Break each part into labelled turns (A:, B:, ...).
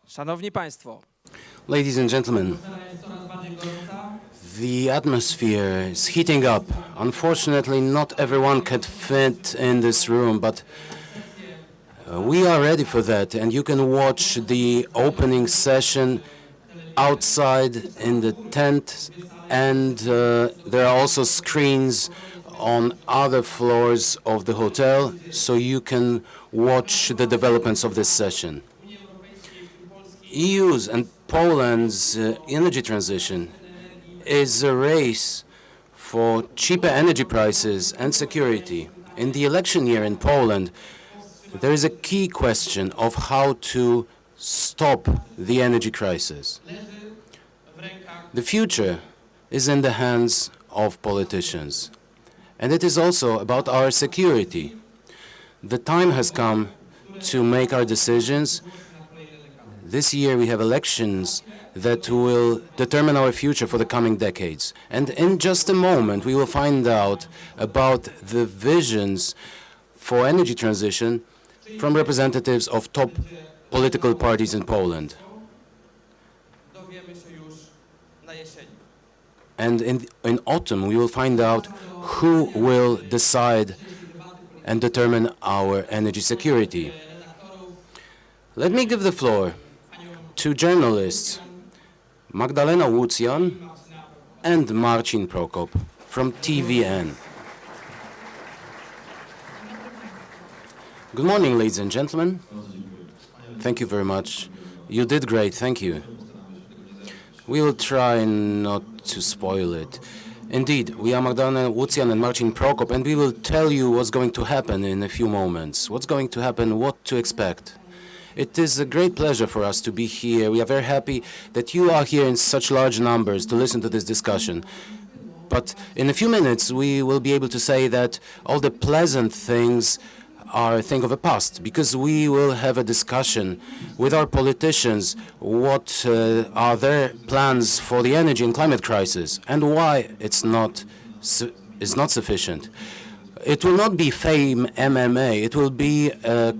A: Szanowni Państwo,
B: Ladies and gentlemen, the atmosphere is heating up. Unfortunately, not everyone can fit in this room, but we are ready for that, and you can watch the opening session outside in the tent, and there are also screens on other floors of the hotel, so you can watch the developments of this session. EU's and Poland's energy transition is a race for cheaper energy prices and security. In the election year in Poland, there is a key question of how to stop the energy crisis. The future is in the hands of politicians, and it is also about our security. The time has come to make our decisions. This year we have elections that will determine our future for the coming decades. And in just a moment we will find out about the visions for energy transition from representatives of top political parties in Poland. And in autumn we will find out who will decide and determine our energy security. Let me give the floor to journalists Magdalena Łucjan and Marcin Prokop from TVN. Good morning, ladies and gentlemen. Thank you very much. You did great, thank you. We will try not to spoil it. Indeed, we are Magdalena Łucjan and Marcin Prokop, and we will tell you what's going to happen in a few moments. What's going to happen, what to expect. It is a great pleasure for us to be here. We are very happy that you are here in such large numbers to listen to this discussion. But in a few minutes, we will be able to say that all the pleasant things are a thing of the past, because we will have a discussion with our politicians what are their plans for the energy and climate crisis and why it's not sufficient. It will not be fame MMA. It will be a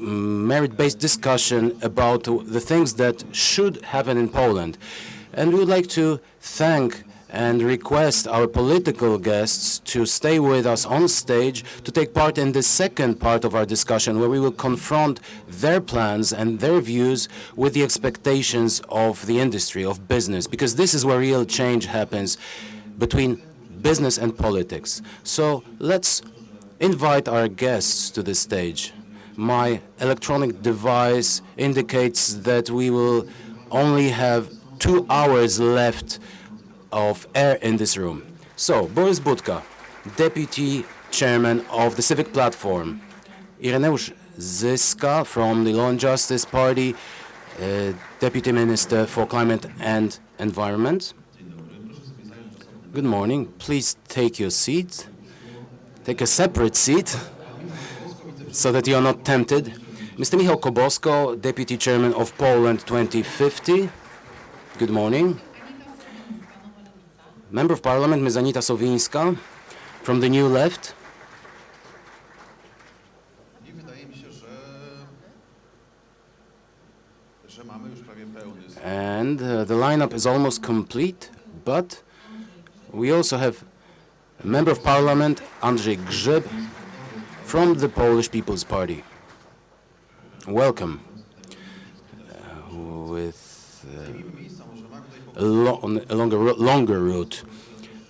B: merit-based discussion about the things that should happen in Poland. And we would like to thank and request our political guests to stay with us on stage to take part in the second part of our discussion, where we will confront their plans and their views with the expectations of the industry, of business, because this is where real change happens between business and politics. So let's invite our guests to the stage. My electronic device indicates that we will only have 2 hours left of air in this room. So, Boris Budka, Deputy Chairman of the Civic Platform. Ireneusz Zyska from the Law and Justice Party, Deputy Minister for Climate and Environment. Good morning. Please take your seat. Take a separate seat, so that you are not tempted. Mr. Michał Kobosko, Deputy Chairman of Poland 2050. Good morning. Member of Parliament, Ms. Anita Sowińska, from the New Left. And the lineup is almost complete, but we also have a Member of Parliament, Andrzej Grzyb, from the Polish People's Party. Welcome. With a longer route,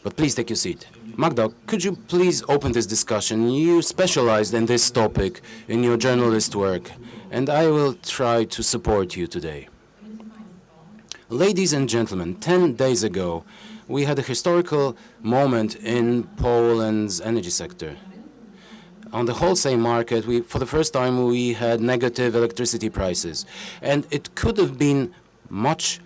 B: but please take your seat. Magda, could you please open this discussion? You specialized in this topic in your journalist work, and I will try to support you today. Ladies and gentlemen, 10 days ago, we had a historical moment in Poland's energy sector. On the wholesale market, for the first time, we had negative electricity prices. And it could have been much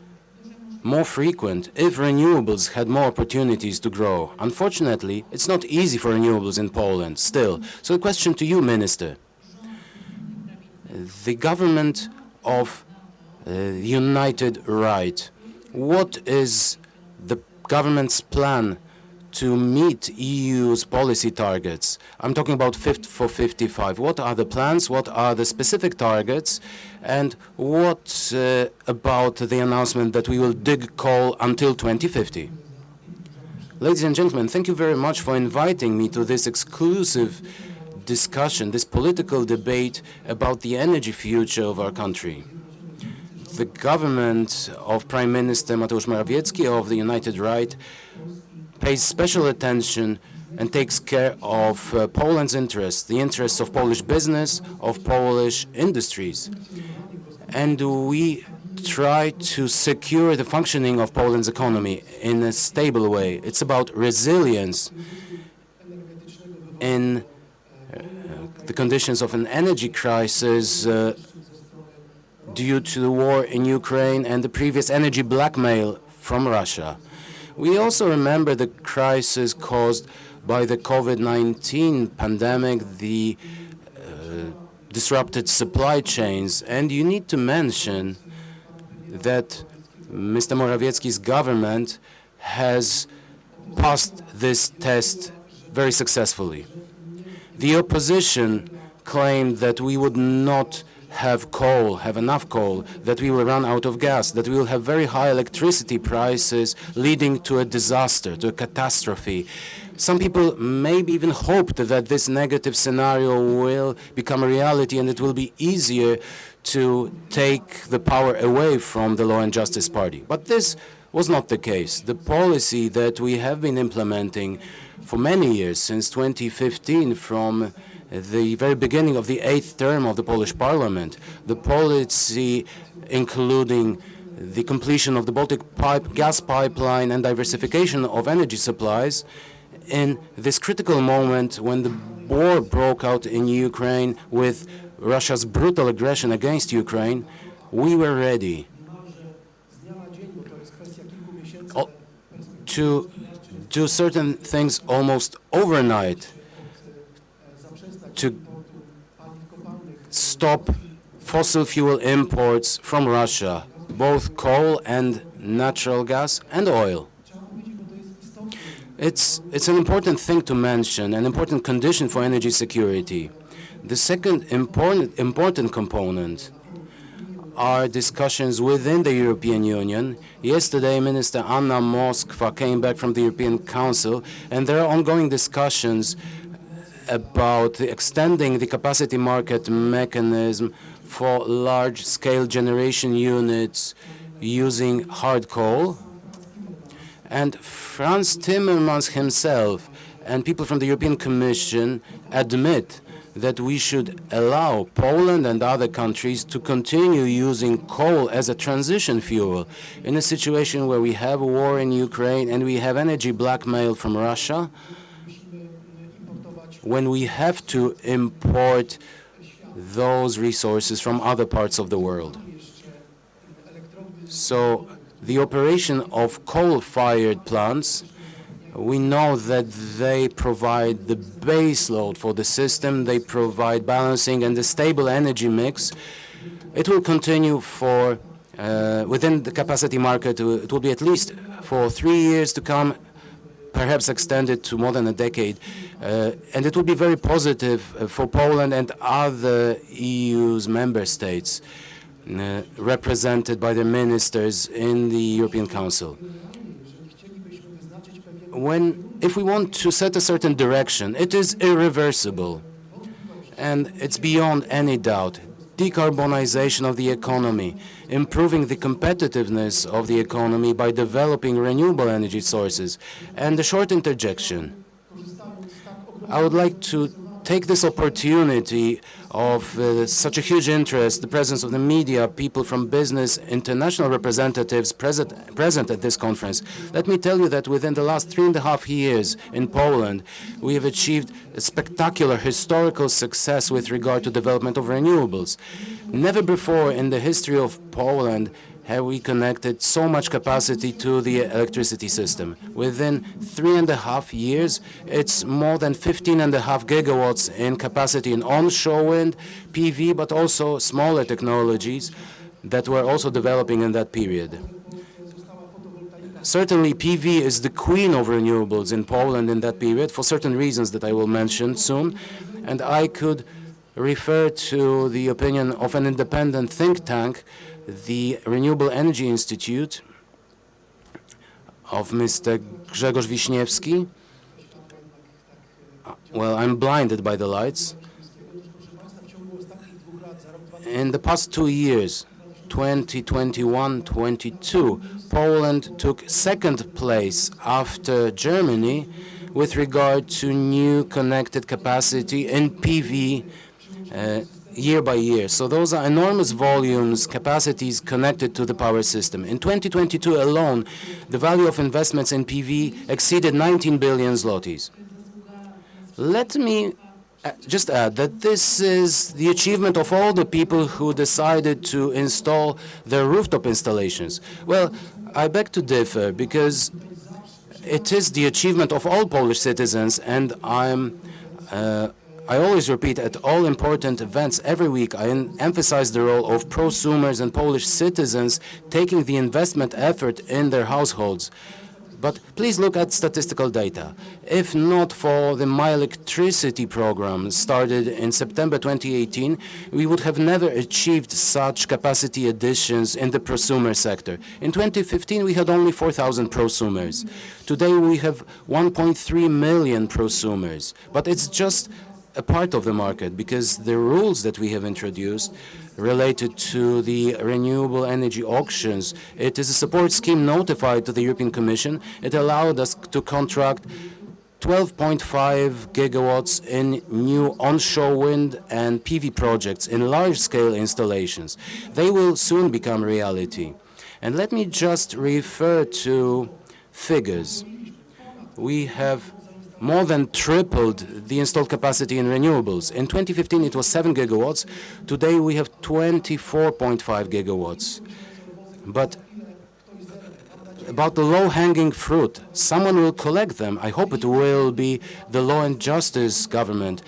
B: more frequent if renewables had more opportunities to grow. Unfortunately, it's not easy for renewables in Poland still. So a question to you, Minister. The government of United Right, what is the government's plan to meet EU's policy targets? I'm talking about Fit for 55. What are the plans? What are the specific targets? And what about the announcement that we will dig coal until 2050? Ladies and gentlemen, thank you very much for inviting me to this exclusive discussion, this political debate about the energy future of our country. The government of Prime Minister Mateusz Morawiecki of the United Right pays special attention and takes care of Poland's interests, the interests of Polish business, of Polish industries. And we try to secure the functioning of Poland's economy in a stable way. It's about resilience in the conditions of an energy crisis due to the war in Ukraine and the previous energy blackmail from Russia. We also remember the crisis caused by the COVID-19 pandemic, the disrupted supply chains, and you need to mention that Mr. Morawiecki's government has passed this test very successfully. The opposition claimed that we would not have enough coal, that we will run out of gas, that we will have very high electricity prices leading to a disaster, to a catastrophe. Some people maybe even hoped that this negative scenario will become a reality and it will be easier to take the power away from the Law and Justice Party. But this was not the case. The policy that we have been implementing for many years, since 2015, from the very beginning of the 8th term of the Polish Parliament, the policy including the completion of the Baltic gas pipeline and diversification of energy supplies, in this critical moment when the war broke out in Ukraine with Russia's brutal aggression against Ukraine, we were ready to do certain things almost overnight, to stop fossil fuel imports from Russia, both coal and natural gas and oil. It's an important thing to mention, an important condition for energy security. The second important component are discussions within the European Union. Yesterday, Minister Anna Moskva came back from the European Council, and there are ongoing discussions about extending the capacity market mechanism for large-scale generation units using hard coal. And Franz Timmermans himself and people from the European Commission admit that we should allow Poland and other countries to continue using coal as a transition fuel in a situation where we have a war in Ukraine and we have energy blackmail from Russia, when we have to import those resources from other parts of the world. So the operation of coal-fired plants, we know that they provide the base load for the system, they provide balancing and a stable energy mix. It will continue for, within the capacity market, it will be at least for 3 years to come, perhaps extended to more than a decade. And it will be very positive for Poland and other EU's member states, represented by the ministers in the European Council. If we want to set a certain direction, it is irreversible, and it's beyond any doubt. Decarbonization of the economy, improving the competitiveness of the economy by developing renewable energy sources. And a short interjection. I would like to take this opportunity of such a huge interest, the presence of the media, people from business, international representatives present at this conference. Let me tell you that within the last 3.5 years in Poland, we have achieved a spectacular historical success with regard to development of renewables. Never before in the history of Poland have we connected so much capacity to the electricity system. Within 3.5 years, it's more than 15.5 gigawatts in capacity in onshore wind, PV, but also smaller technologies that were also developing in that period. Certainly, PV is the queen of renewables in Poland in that period for certain reasons that I will mention soon. And I could refer to the opinion of an independent think tank, the Renewable Energy Institute of Mr. Grzegorz Wiśniewski. Well, I'm blinded by the lights. In the past 2 years, 2021-22, Poland took second place after Germany with regard to new connected capacity in PV year by year. So those are enormous volumes, capacities connected to the power system. In 2022 alone, the value of investments in PV exceeded 19 billion zlotys. Let me just add that this is the achievement of all the people who decided to install their rooftop installations. Well, I beg to differ, because it is the achievement of all Polish citizens, and I always repeat at all important events every week, I emphasize the role of prosumers and Polish citizens taking the investment effort in their households. But please look at statistical data. If not for the My Electricity program started in September 2018, we would have never achieved such capacity additions in the prosumer sector. In 2015, we had only 4,000 prosumers. Today, we have 1.3 million prosumers. But it's just a part of the market, because the rules that we have introduced related to the renewable energy auctions, it is a support scheme notified to the European Commission. It allowed us to contract 12.5 gigawatts in new onshore wind and PV projects in large-scale installations. They will soon become reality. And let me just refer to figures. We have more than tripled the installed capacity in renewables. In 2015, it was 7 gigawatts. Today, we have 24.5 gigawatts. But about the low-hanging fruit, someone will collect them. I hope it will be the Law and Justice government.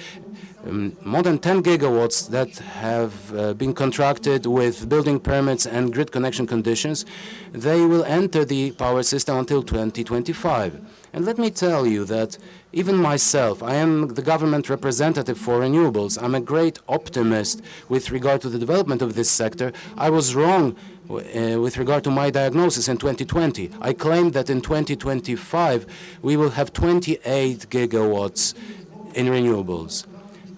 B: More than 10 gigawatts that have been contracted with building permits and grid connection conditions, they will enter the power system until 2025. And let me tell you that even myself, I am the government representative for renewables. I'm a great optimist with regard to the development of this sector. I was wrong with regard to my diagnosis in 2020. I claimed that in 2025, we will have 28 gigawatts in renewables.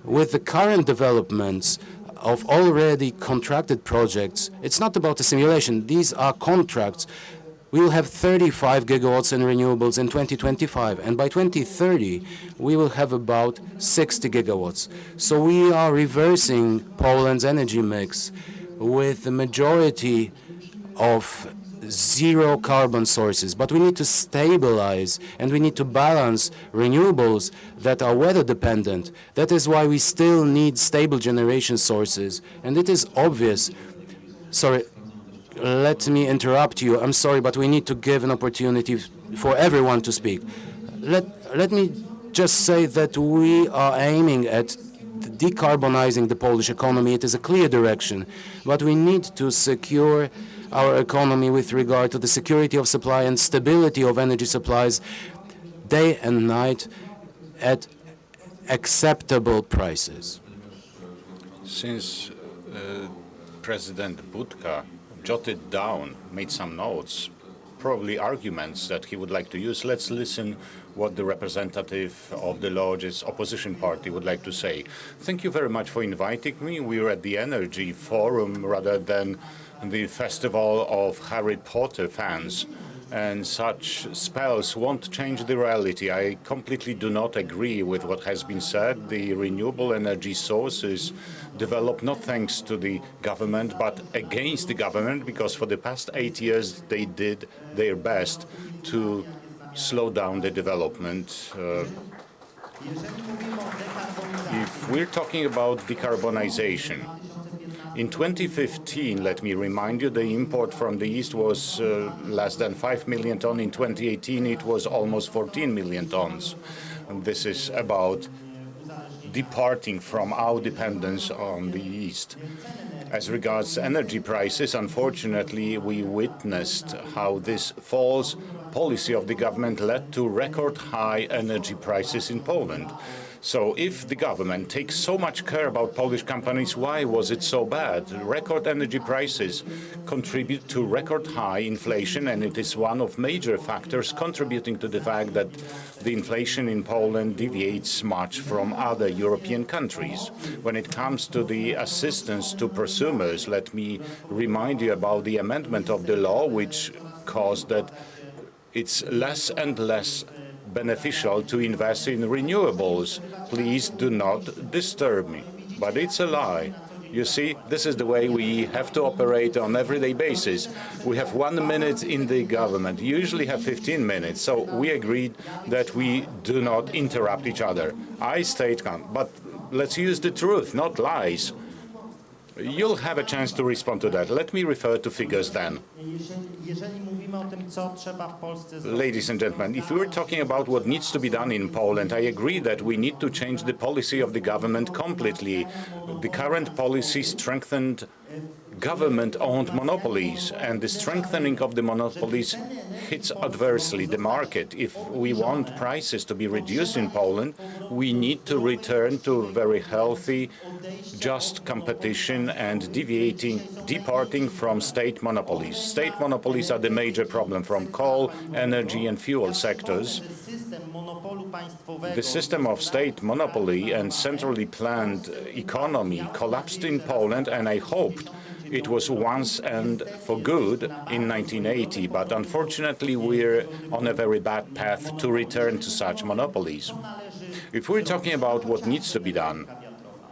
B: With the current developments of already contracted projects, it's not about a simulation. These are contracts. We will have 35 gigawatts in renewables in 2025, and by 2030, we will have about 60 gigawatts. So we are reversing Poland's energy mix with the majority of zero carbon sources. But we need to stabilize, and we need to balance renewables that are weather dependent. That is why we still need stable generation sources. And it is obvious. Sorry, let me interrupt you. I'm sorry, but we need to give an opportunity for everyone to speak. Let me just say that we are aiming at decarbonizing the Polish economy. It is a clear direction, but we need to secure our economy with regard to the security of supply and stability of energy supplies day and night at acceptable prices.
A: Since President Budka jotted down, made some notes, probably arguments that he would like to use, let's listen what the representative of the largest opposition party would like to say. Thank you very much for inviting me. We're at the Energy Forum rather than the festival of Harry Potter fans, and such spells won't change the reality. I completely do not agree with what has been said. The renewable energy sources develop not thanks to the government, but against the government, because for the past 8 years they did their best to slow down the development. If we're talking about decarbonization, in 2015, let me remind you, the import from the East was less than 5 million tons. In 2018, it was almost 14 million tons. And this is about departing from our dependence on the East. As regards energy prices, unfortunately, we witnessed how this false policy of the government led to record high energy prices in Poland. So if the government takes so much care about Polish companies, why was it so bad? Record energy prices contribute to record high inflation, and it is one of major factors contributing to the fact that the inflation in Poland deviates much from other European countries. When it comes to the assistance to prosumers, let me remind you about the amendment of the law, which caused that it's less and less beneficial to invest in renewables. Please do not disturb me. But it's a lie. You see, this is the way we have to operate on everyday basis. We have 1 minute in the government. You usually have 15 minutes. So we agreed that we do not interrupt each other. I stayed calm. But let's use the truth, not lies. You'll have a chance to respond to that. Let me refer to figures then. Ladies and gentlemen, if we were talking about what needs to be done in Poland, I agree that we need to change the policy of the government completely. The current policy strengthened government-owned monopolies, and the strengthening of the monopolies hits adversely the market. If we want prices to be reduced in Poland, we need to return to very healthy, just competition and departing from state monopolies. State monopolies are the major problem from coal, energy and fuel sectors. The system of state monopoly and centrally planned economy collapsed in Poland, and I hoped it was once and for good in 1980, but unfortunately we're on a very bad path to return to such monopolies. If we're talking about what needs to be done,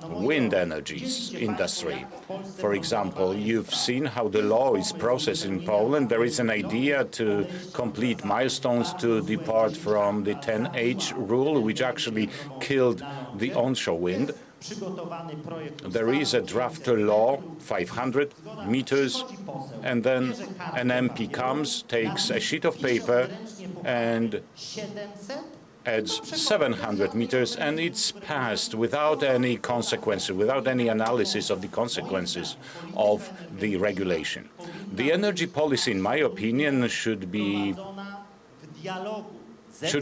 A: wind energies industry, for example, you've seen how the law is processed in Poland. There is an idea to complete milestones to depart from the 10H rule, which actually killed the onshore wind. There is a draft law, 500 meters, and then an MP comes, takes a sheet of paper and adds 700 meters, and it's passed without any consequences, without any analysis of the consequences of the regulation. The energy policy, in my opinion, should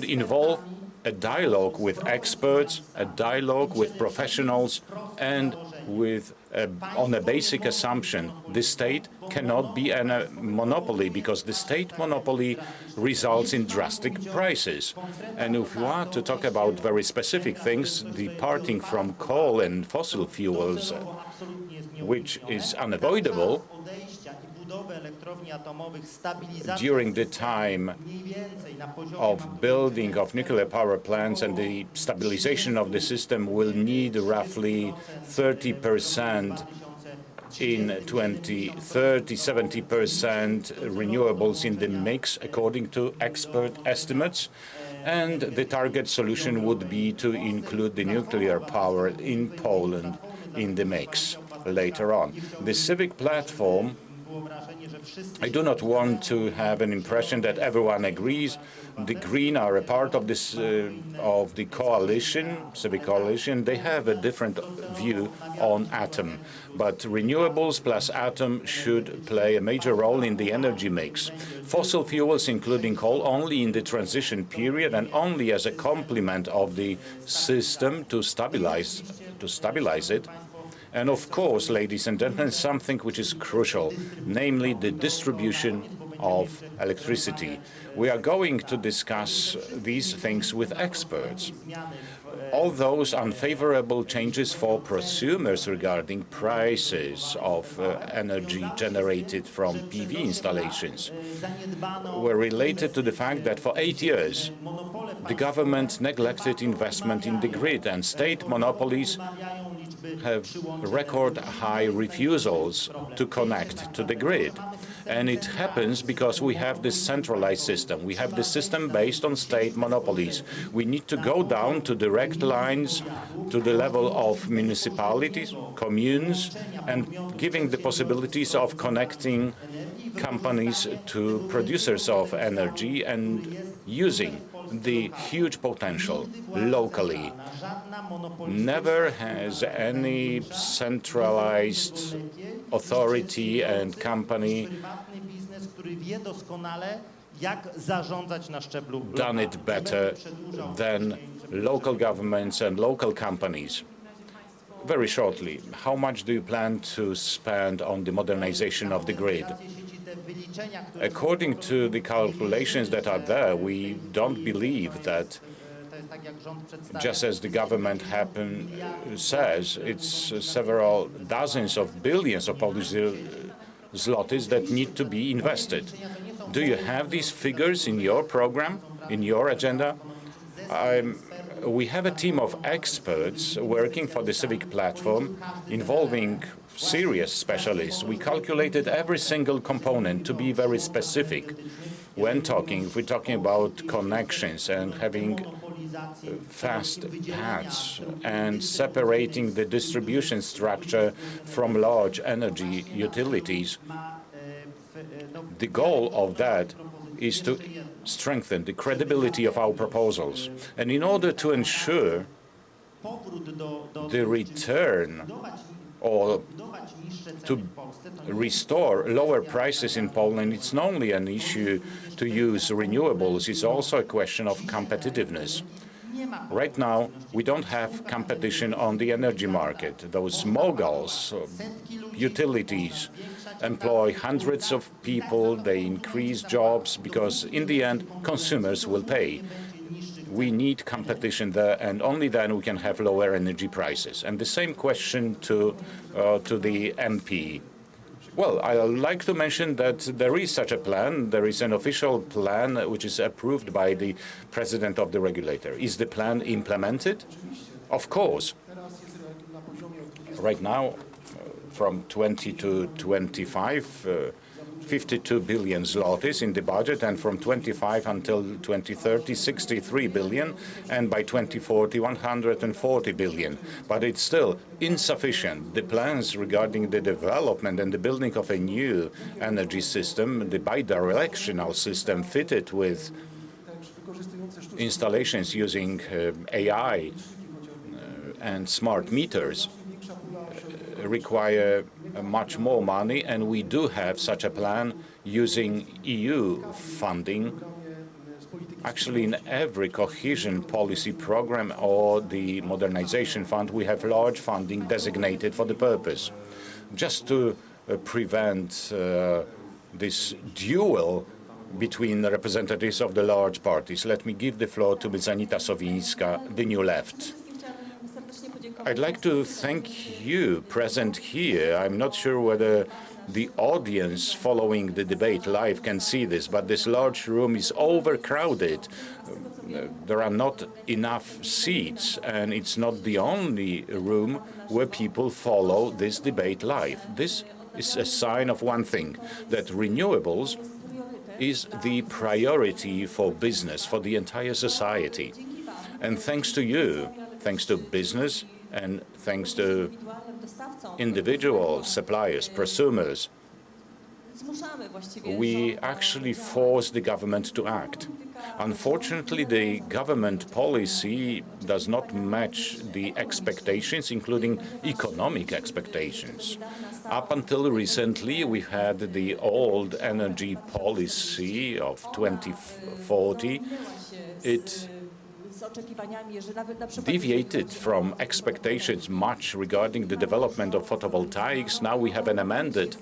A: involve a dialogue with experts, a dialogue with professionals, and on a basic assumption. The state cannot be a monopoly, because the state monopoly results in drastic prices. And if we want to talk about very specific things, departing from coal and fossil fuels, which is unavoidable, during the time of building of nuclear power plants, and the stabilization of the system will need roughly 30% in 2030, 70% renewables in the mix, according to expert estimates. And the target solution would be to include the nuclear power in Poland in the mix later on. The civic platform, I do not want to have an impression that everyone agrees. The Green are a part of this of the coalition, civic coalition. They have a different view on atom, but renewables plus atom should play a major role in the energy mix. Fossil fuels, including coal, only in the transition period and only as a complement of the system to stabilize it. And of course, ladies and gentlemen, something which is crucial, namely the distribution of electricity. We are going to discuss these things with experts. All those unfavorable changes for prosumers regarding prices of energy generated from PV installations were related to the fact that for 8 years the government neglected investment in the grid, and state monopolies have record high refusals to connect to the grid. And it happens because we have this centralized system. We have this system based on state monopolies. We need to go down to direct lines to the level of municipalities, communes, and giving the possibilities of connecting companies to producers of energy and using the huge potential locally. Never has any centralized authority and company done it better than local governments and local companies. Very shortly, how much do you plan to spend on the modernization of the grid? According to the calculations that are there, we don't believe that, just as the government says, it's several dozens of billions of Polish zlotys that need to be invested. Do you have these figures in your program, in your agenda? We have a team of experts working for the civic platform involving serious specialists. We calculated every single component to be very specific. When if we're talking about connections and having fast paths and separating the distribution structure from large energy utilities, the goal of that is to strengthen the credibility of our proposals. And in order to ensure the return or to restore lower prices in Poland, it's not only an issue to use renewables, it's also a question of competitiveness. Right now, we don't have competition on the energy market. Those moguls, utilities, employ hundreds of people, they increase jobs, because in the end, consumers will pay. We need competition there, and only then we can have lower energy prices. And the same question to the MP. Well, I like to mention that there is such a plan. There is an official plan which is approved by the president of the regulator. Is the plan implemented? Of course. Right now, from 20 to 25, 52 billion zlotys in the budget, and from 25 until 2030, 63 billion, and by 2040, 140 billion. But it's still insufficient. The plans regarding the development and the building of a new energy system, the bidirectional system fitted with installations using AI and smart meters, require much more money, and we do have such a plan using EU funding. Actually, in every cohesion policy program or the modernization fund, we have large funding designated for the purpose. Just to prevent this duel between the representatives of the large parties, let me give the floor to Ms. Anita Sowińska, the New Left. I'd like to thank you present here. I'm not sure whether the audience following the debate live can see this, but this large room is overcrowded. There are not enough seats, and it's not the only room where people follow this debate live. This is a sign of one thing, that renewables is the priority for business, for the entire society. And thanks to you, thanks to business, and thanks to individual suppliers, prosumers, we actually force the government to act. Unfortunately, the government policy does not match the expectations, including economic expectations. Up until recently, we had the old energy policy of 2040. It deviated from expectations much regarding the development of photovoltaics. Now we have an amended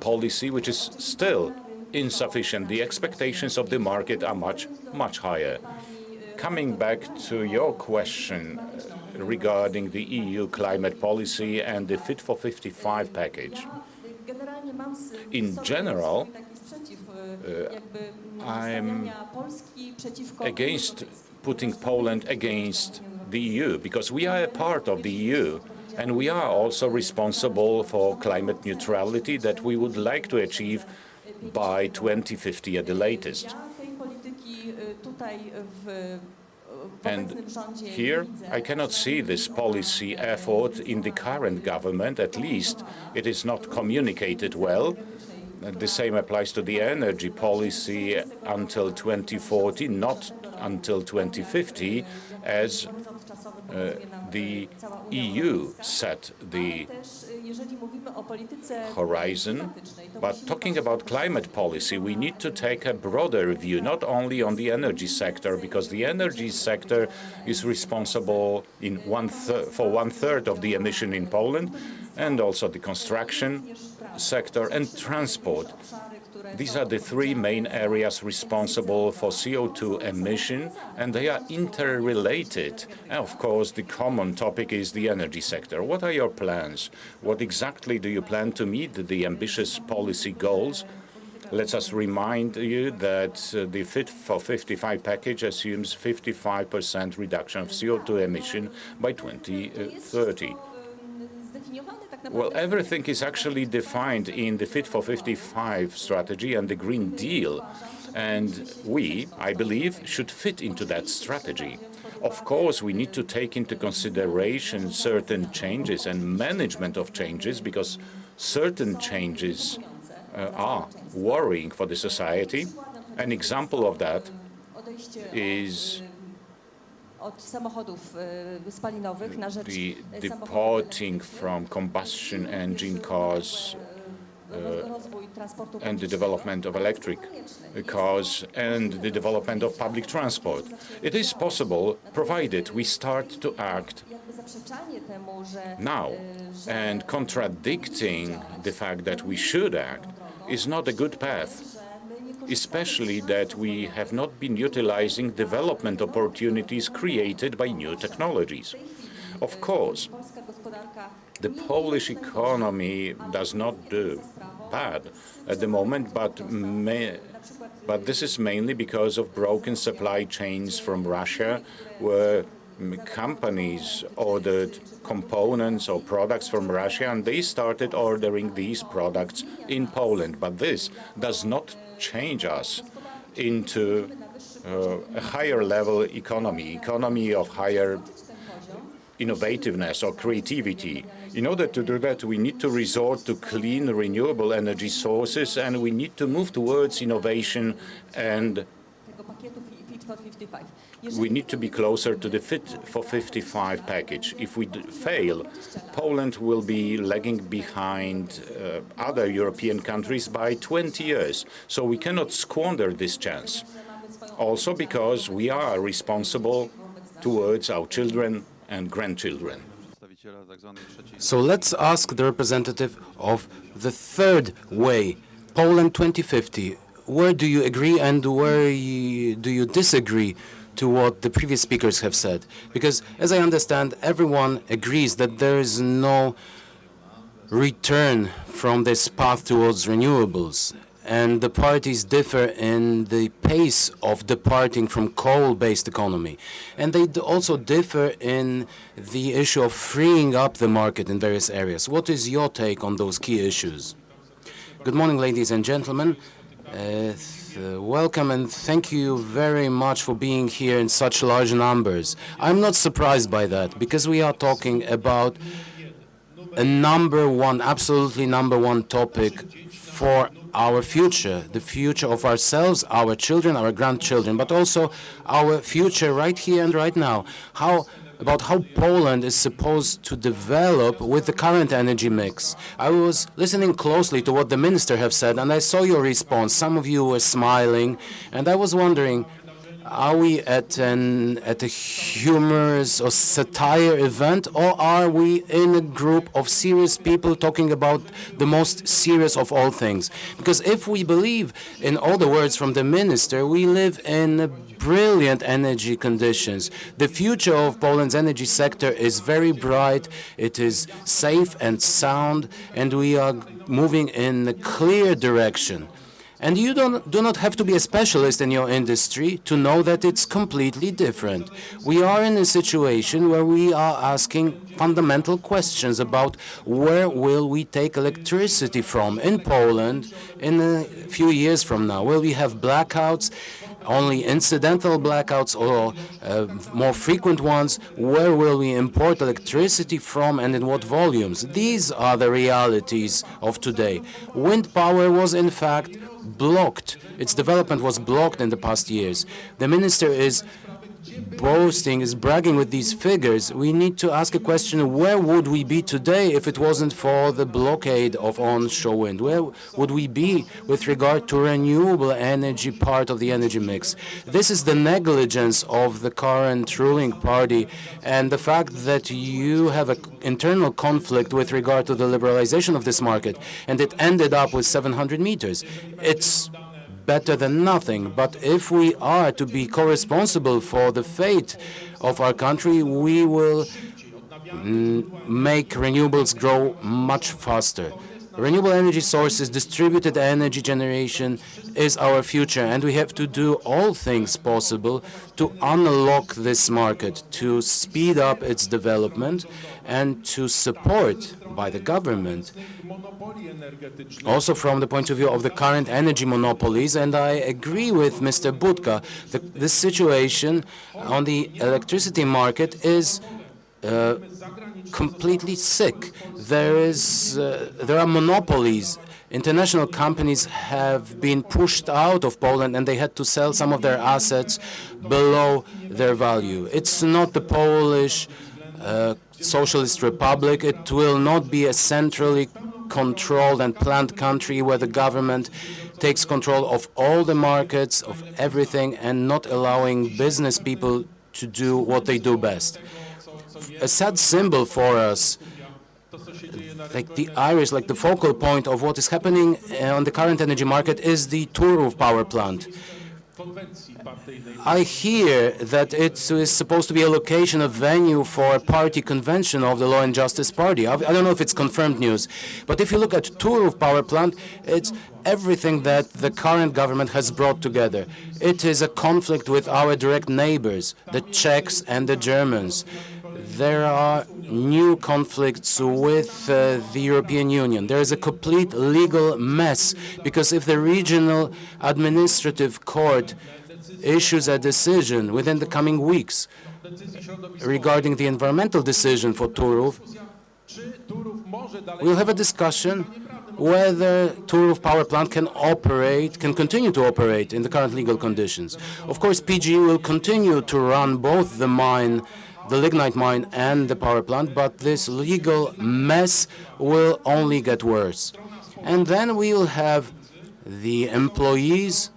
A: policy which is still insufficient. The expectations of the market are much, much higher. Coming back to your question regarding the EU climate policy and the Fit for 55 package. In general, I'm against putting Poland against the EU, because we are a part of the EU, and we are also responsible for climate neutrality that we would like to achieve by 2050 at the latest. And here, I cannot see this policy effort in the current government. At least it is not communicated well. The same applies to the energy policy until 2040, not until 2050, as the EU set the horizon. But talking about climate policy, we need to take a broader view, not only on the energy sector, because the energy sector is responsible for one-third of the emission in Poland, and also the construction sector and transport. These are the three main areas responsible for CO2 emission, and they are interrelated. And of course, the common topic is the energy sector. What are your plans? What exactly do you plan to meet the ambitious policy goals? Let us remind you that the Fit for 55 package assumes 55% reduction of CO2 emission by 2030. Well, everything is actually defined in the Fit for 55 strategy and the Green Deal, and we, I believe, should fit into that strategy. Of course, we need to take into consideration certain changes and management of changes, because certain changes are worrying for the society. An example of that is the departing from combustion engine cars and the development of electric cars and the development of public transport. It is possible, provided we start to act now. And contradicting the fact that we should act is not a good path, especially that we have not been utilizing development opportunities created by new technologies. Of course, the Polish economy does not do bad at the moment, but this is mainly because of broken supply chains from Russia, where companies ordered components or products from Russia, and they started ordering these products in Poland. But this does not change us into a higher level economy of higher innovativeness or creativity. In order to do that, we need to resort to clean, renewable energy sources, and we need to move towards innovation, and we need to be closer to the Fit for 55 package. If we fail, Poland will be lagging behind other European countries by 20 years. So we cannot squander this chance. Also because we are responsible towards our children and grandchildren.
B: So let's ask the representative of the third way, Poland 2050. Where do you agree and where do you disagree to what the previous speakers have said? Because, as I understand, everyone agrees that there is no return from this path towards renewables, and the parties differ in the pace of departing from coal-based economy. And they also differ in the issue of freeing up the market in various areas. What is your take on those key issues? Good morning, ladies and gentlemen. Welcome, and thank you very much for being here in such large numbers. I'm not surprised by that, because we are talking about a absolutely number one topic for our future, the future of ourselves, our children, our grandchildren, but also our future right here and right now. About how Poland is supposed to develop with the current energy mix. I was listening closely to what the minister have said, and I saw your response. Some of you were smiling, and I was wondering, are we at a humorous or satire event, or are we in a group of serious people talking about the most serious of all things? Because if we believe in all the words from the minister, we live in brilliant energy conditions. The future of Poland's energy sector is very bright, it is safe and sound, and we are moving in a clear direction. And you do not have to be a specialist in your industry to know that it's completely different. We are in a situation where we are asking fundamental questions about where will we take electricity from in Poland in a few years from now. Will we have blackouts? only incidental blackouts or more frequent ones? Where will we import electricity from and in what volumes? These are the realities of today. Wind power was in fact blocked. Its development was blocked in the past years. The minister is boasting, is bragging with these figures. We need to ask a question: where would we be today if it wasn't for the blockade of onshore wind? Where would we be with regard to renewable energy part of the energy mix? This is the negligence of the current ruling party and the fact that you have an internal conflict with regard to the liberalization of this market, and it ended up with 700 meters. It's better than nothing. But if we are to be co-responsible for the fate of our country, we will make renewables grow much faster. Renewable energy sources, distributed energy generation is our future, and we have to do all things possible to unlock this market, to speed up its development, and to support by the government. Also from the point of view of the current energy monopolies, and I agree with Mr. Budka, this situation on the electricity market is completely sick. There are monopolies. International companies have been pushed out of Poland and they had to sell some of their assets below their value. It's not the Polish Socialist Republic. It will not be a centrally controlled and planned country where the government takes control of all the markets, of everything, and not allowing business people to do what they do best. A sad symbol for us, like the iris, like the focal point of what is happening on the current energy market, is the Turów power plant. I hear that it is supposed to be a location, a venue for a party convention of the Law and Justice Party. I don't know if it's confirmed news, but if you look at Turów power plant, it's everything that the current government has brought together. It is a conflict with our direct neighbors, the Czechs and the Germans. There are new conflicts with the European Union. There is a complete legal mess, because if the regional administrative court issues a decision within the coming weeks regarding the environmental decision for Turów, we'll have a discussion whether Turów power plant can continue to operate in the current legal conditions. Of course, PGE will continue to run both the mine, the lignite mine, and the power plant, but this legal mess will only get worse. And then we will have the employees,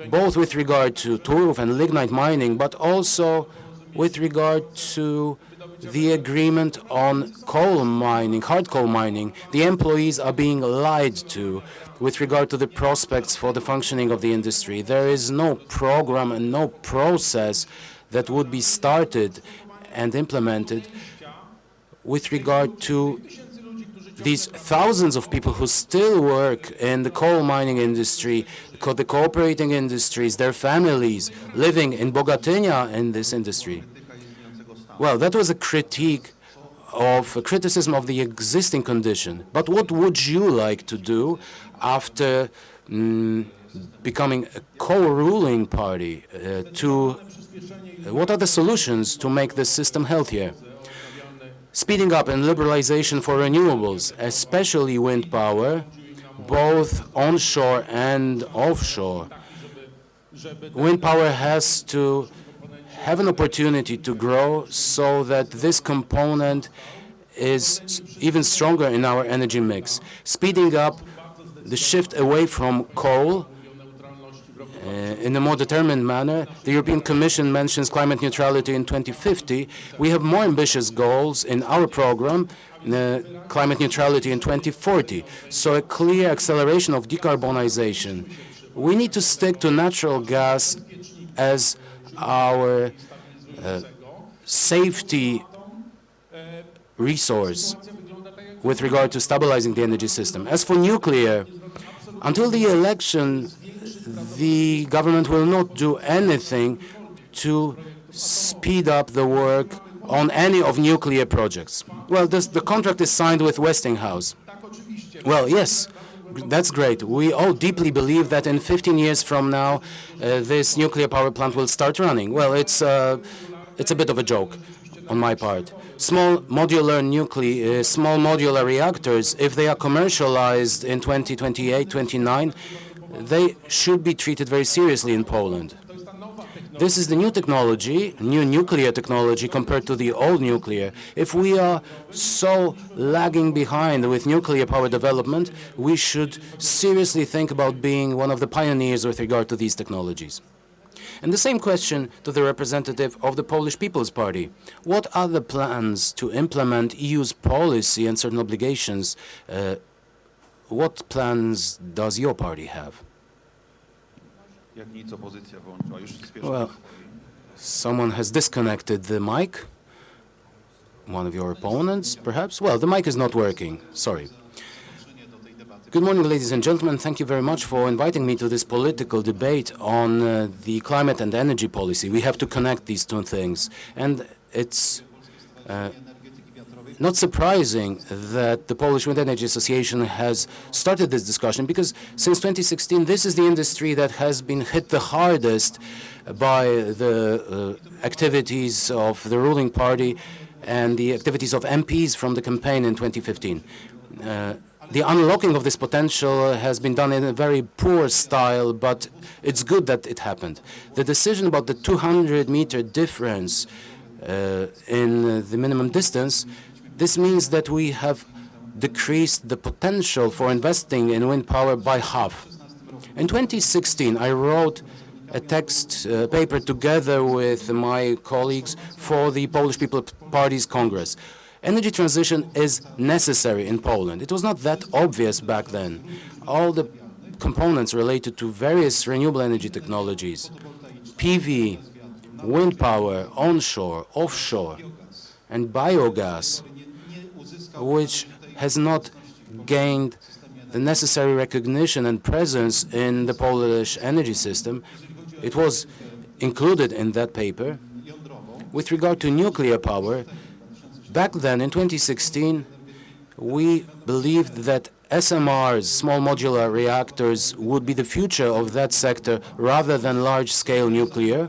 B: both with regard to Turów and lignite mining, but also with regard to the agreement on coal mining, hard coal mining. The employees are being lied to with regard to the prospects for the functioning of the industry. There is no program and no process that would be started and implemented with regard to these thousands of people who still work in the coal mining industry, the cooperating industries, their families living in Bogatynia in this industry. Well, that was a criticism of the existing condition. But what would you like to do after becoming a co-ruling party? What are the solutions to make the system healthier? Speeding up and liberalization for renewables, especially wind power, both onshore and offshore. Wind power has to have an opportunity to grow so that this component is even stronger in our energy mix. Speeding up the shift away from coal in a more determined manner. The European Commission mentions climate neutrality in 2050. We have more ambitious goals in our program, climate neutrality in 2040. So a clear acceleration of decarbonization. We need to stick to natural gas as our safety resource with regard to stabilizing the energy system. As for nuclear, until the election, the government will not do anything to speed up the work on any of nuclear projects. Well, the contract is signed with Westinghouse. Well, yes, That's great. We all deeply believe that in 15 years from now, this nuclear power plant will start running. Well, it's a bit of a joke on my part. Small modular reactors, if they are commercialized in 2028, 29, they should be treated very seriously in Poland. This is the new technology, new nuclear technology compared to the old nuclear. If we are so lagging behind with nuclear power development, we should seriously think about being one of the pioneers with regard to these technologies. And the same question to the representative of the Polish People's Party. What are the plans to implement EU's policy and certain obligations? What plans does your party have? Well, someone has disconnected the mic. One of your opponents, perhaps? Well, the mic is not working. Sorry. Good morning, ladies and gentlemen. Thank you very much for inviting me to this political debate on the climate and energy policy. We have to connect these two things. And it's not surprising that the Polish Wind Energy Association has started this discussion, because since 2016, this is the industry that has been hit the hardest by the activities of the ruling party and the activities of MPs from the campaign in 2015. The unlocking of this potential has been done in a very poor style, but it's good that it happened. The decision about the 200-meter difference in the minimum distance, this means that we have decreased the potential for investing in wind power by half. In 2016, I wrote a text paper together with my colleagues for the Polish People's Party's Congress. Energy transition is necessary in Poland. It was not that obvious back then. All the components related to various renewable energy technologies, PV, wind power, onshore, offshore, and biogas, which has not gained the necessary recognition and presence in the Polish energy system. It was included in that paper. With regard to nuclear power, back then, in 2016, we believed that SMRs, small modular reactors, would be the future of that sector rather than large-scale nuclear,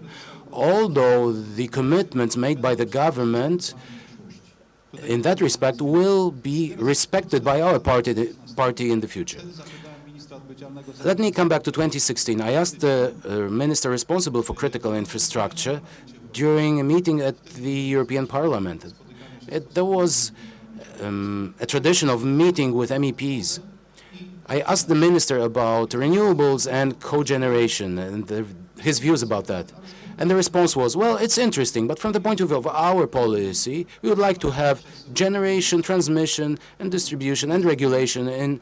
B: although the commitments made by the government in that respect will be respected by our party in the future. Let me come back to 2016. I asked the minister responsible for critical infrastructure during a meeting at the European Parliament. There was a tradition of meeting with MEPs. I asked the minister about renewables and cogeneration and his views about that. And the response was, well, it's interesting, but from the point of view of our policy, we would like to have generation, transmission, and distribution and regulation in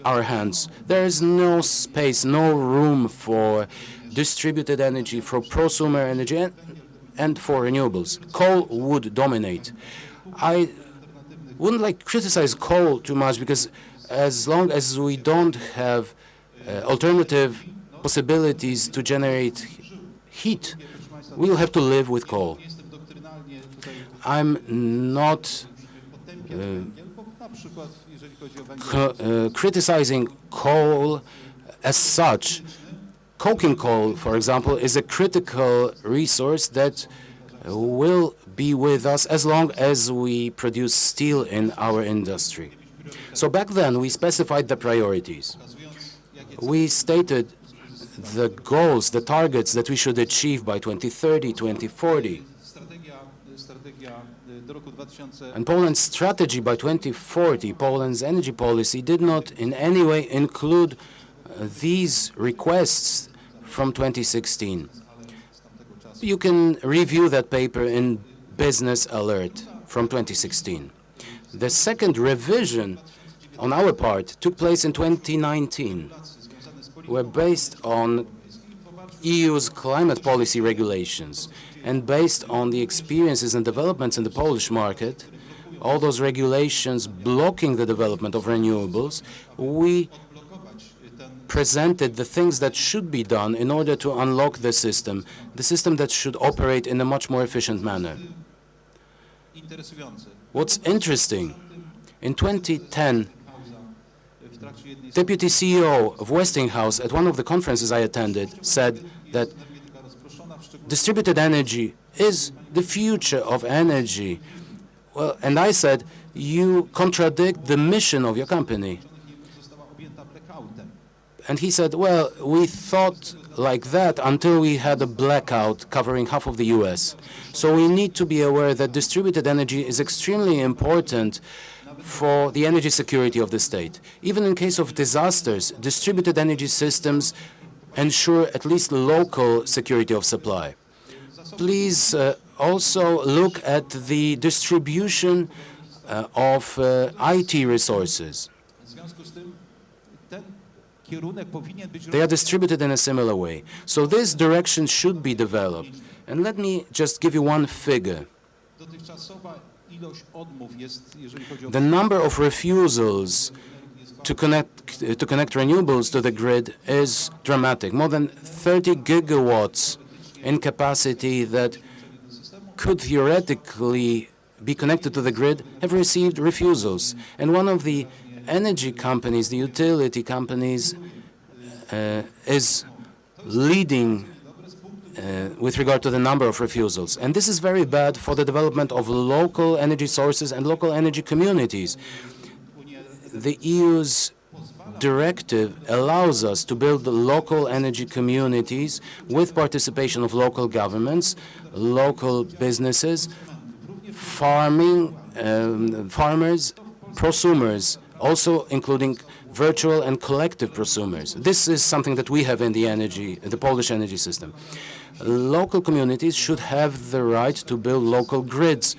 B: our hands. There is no space, no room for distributed energy, for prosumer energy, and for renewables. Coal would dominate. I wouldn't like to criticize coal too much, because as long as we don't have alternative possibilities to generate heat, we'll have to live with coal. I'm not criticizing coal as such. Coking coal, for example, is a critical resource that will be with us as long as we produce steel in our industry. So back then, we specified the priorities. We stated the goals, the targets that we should achieve by 2030, 2040. And Poland's strategy by 2040, Poland's energy policy, did not in any way include these requests from 2016. You can review that paper in Business Alert from 2016. The second revision on our part took place in 2019. Were based on EU's climate policy regulations, and based on the experiences and developments in the Polish market, all those regulations blocking the development of renewables, we presented the things that should be done in order to unlock the system that should operate in a much more efficient manner. What's interesting, in 2010, Deputy CEO of Westinghouse at one of the conferences I attended said that distributed energy is the future of energy. Well, and I said, you contradict the mission of your company. And he said, well, we thought like that until we had a blackout covering half of the US. So we need to be aware that distributed energy is extremely important for the energy security of the state. Even in case of disasters, distributed energy systems ensure at least local security of supply. Please also look at the distribution of IT resources. They are distributed in a similar way. So this direction should be developed. And let me just give you one figure. The number of refusals to connect renewables to the grid is dramatic. More than 30 gigawatts in capacity that could theoretically be connected to the grid have received refusals. And one of the energy companies, the utility companies, is leading with regard to the number of refusals. And this is very bad for the development of local energy sources and local energy communities. The EU's directive allows us to build local energy communities with participation of local governments, local businesses, farmers, prosumers, also including virtual and collective prosumers. This is something that we have in the Polish energy system. Local communities should have the right to build local grids,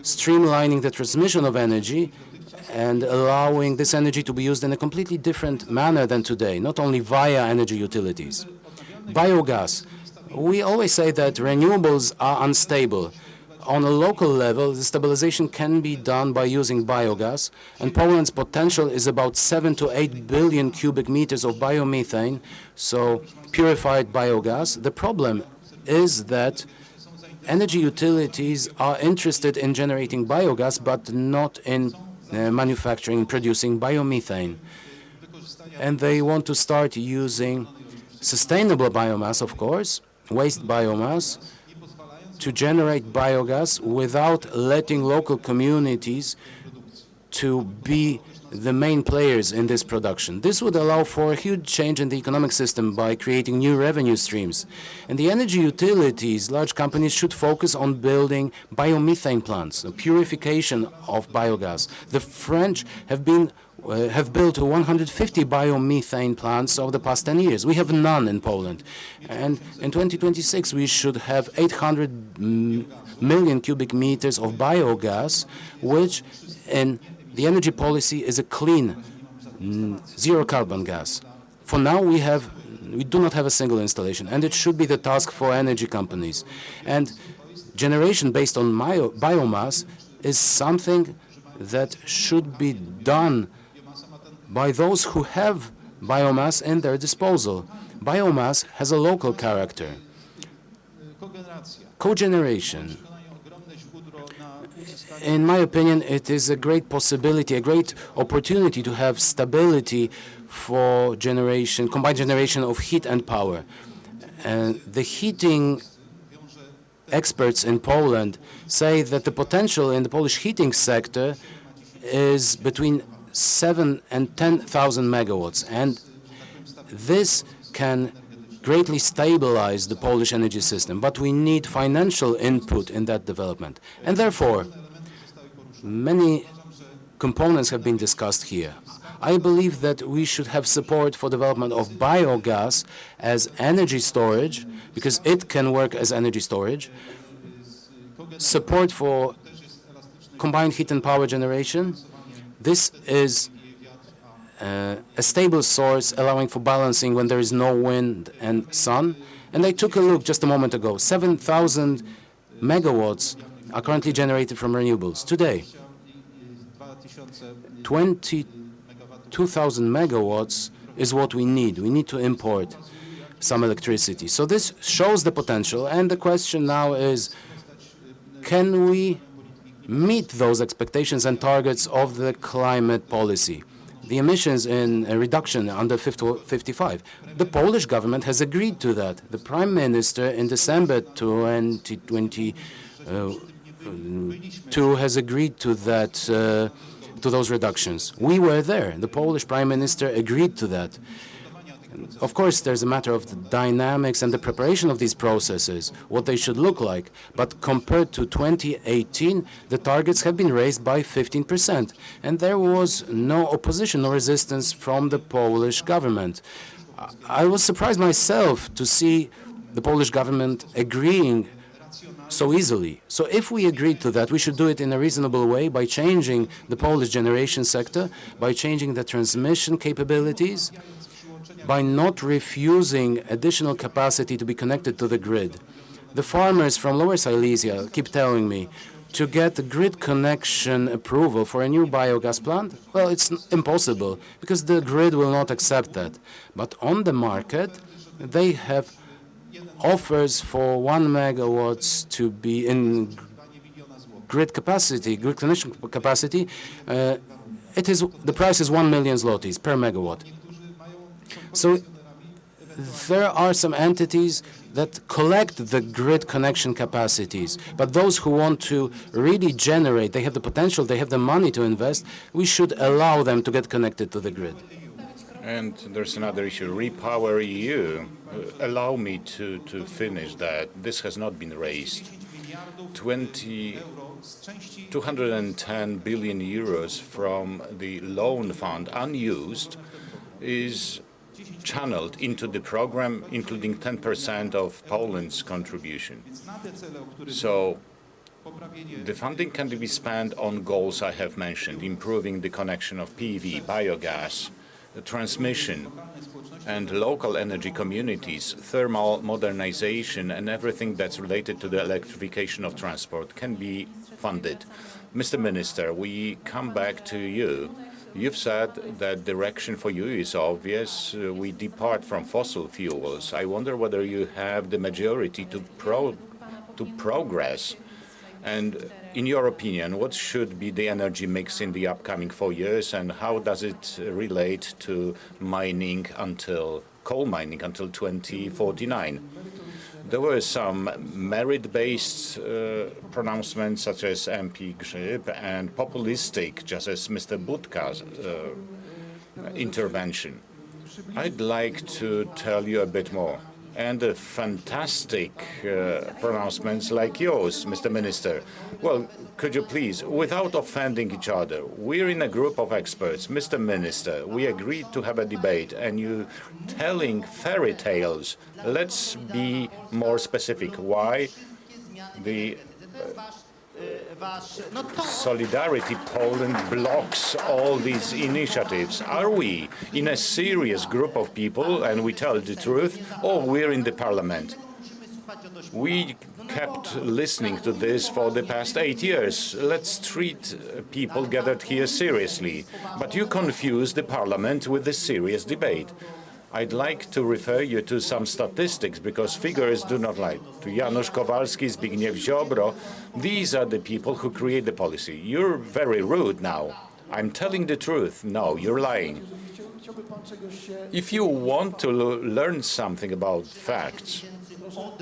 B: streamlining the transmission of energy and allowing this energy to be used in a completely different manner than today, not only via energy utilities. Biogas. We always say that renewables are unstable. On a local level, the stabilization can be done by using biogas, and Poland's potential is about 7 to 8 billion cubic meters of biomethane, so purified biogas. The problem is that energy utilities are interested in generating biogas, but not in manufacturing, producing biomethane. And they want to start using sustainable biomass, of course, waste biomass, to generate biogas without letting local communities to be the main players in this production. This would allow for a huge change in the economic system by creating new revenue streams. And the energy utilities, large companies, should focus on building biomethane plants, the purification of biogas. The French have built 150 biomethane plants over the past 10 years. We have none in Poland. And in 2026, we should have 800 million cubic meters of biogas, which in the energy policy is a clean, zero-carbon gas. For now, we do not have a single installation, and it should be the task for energy companies. And generation based on biomass is something that should be done by those who have biomass in their disposal. Biomass has a local character. Cogeneration. In my opinion, it is a great possibility, a great opportunity to have stability for generation, combined generation of heat and power. And the heating experts in Poland say that the potential in the Polish heating sector is between 7,000 and 10,000 megawatts, and this can greatly stabilize the Polish energy system, but we need financial input in that development. And therefore, many components have been discussed here. I believe that we should have support for development of biogas as energy storage, because it can work as energy storage, support for combined heat and power generation. This is a stable source allowing for balancing when there is no wind and sun. And I took a look just a moment ago. 7,000 megawatts are currently generated from renewables. Today, 22,000 megawatts is what we need. We need to import some electricity. So this shows the potential. And the question now is, can we meet those expectations and targets of the climate policy? the emissions in a reduction under 55. The Polish government has agreed to that. The Prime Minister in December 2022 has agreed to that, to those reductions. We were there. The Polish Prime Minister agreed to that. Of course, there's a matter of the dynamics and the preparation of these processes, what they should look like. But compared to 2018, the targets have been raised by 15%. And there was no opposition or resistance from the Polish government. I was surprised myself to see the Polish government agreeing so easily. So if we agreed to that, we should do it in a reasonable way by changing the Polish generation sector, by changing the transmission capabilities, by not refusing additional capacity to be connected to the grid. The farmers from Lower Silesia keep telling me to get the grid connection approval for a new biogas plant, well, it's impossible because the grid will not accept that. But on the market, they have offers for 1 megawatts to be in grid capacity, grid connection capacity. The price is 1 million zlotys per megawatt. So there are some entities that collect the grid connection capacities, but those who want to really generate, they have the potential, they have the money to invest, we should allow them to get connected to the grid.
A: And there's another issue, Repower EU. Allow me to finish that. This has not been raised. 210 billion euros from the loan fund unused is channeled into the program, including 10% of Poland's contribution. So the funding can be spent on goals I have mentioned, improving the connection of PV, biogas, the transmission, and local energy communities, thermal modernization, and everything that's related to the electrification of transport can be funded. Mr. Minister, we come back to you. You've said that direction for you is obvious. We depart from fossil fuels. I wonder whether you have the majority to progress. And in your opinion, what should be the energy mix in the upcoming 4 years, and how does it relate to coal mining until 2049? There were some merit-based pronouncements, such as MP Grzyb, and populistic, just as Mr. Budka's intervention. I'd like to tell you a bit more. And fantastic pronouncements like yours, Mr. Minister. Well, could you please, without offending each other, we're in a group of experts. Mr. Minister, we agreed to have a debate, and you telling fairy tales. Let's be more specific. Why the Solidarity Poland blocks all these initiatives? Are we in a serious group of people and we tell the truth, or we're in the parliament? We kept listening to this for the past 8 years. Let's treat people gathered here seriously. But you confuse the parliament with this serious debate. I'd like to refer you to some statistics, because figures do not lie. To Janusz Kowalski, Zbigniew Ziobro, these are the people who create the policy. You're very rude now. I'm telling the truth. No, you're lying. If you want to learn something about facts,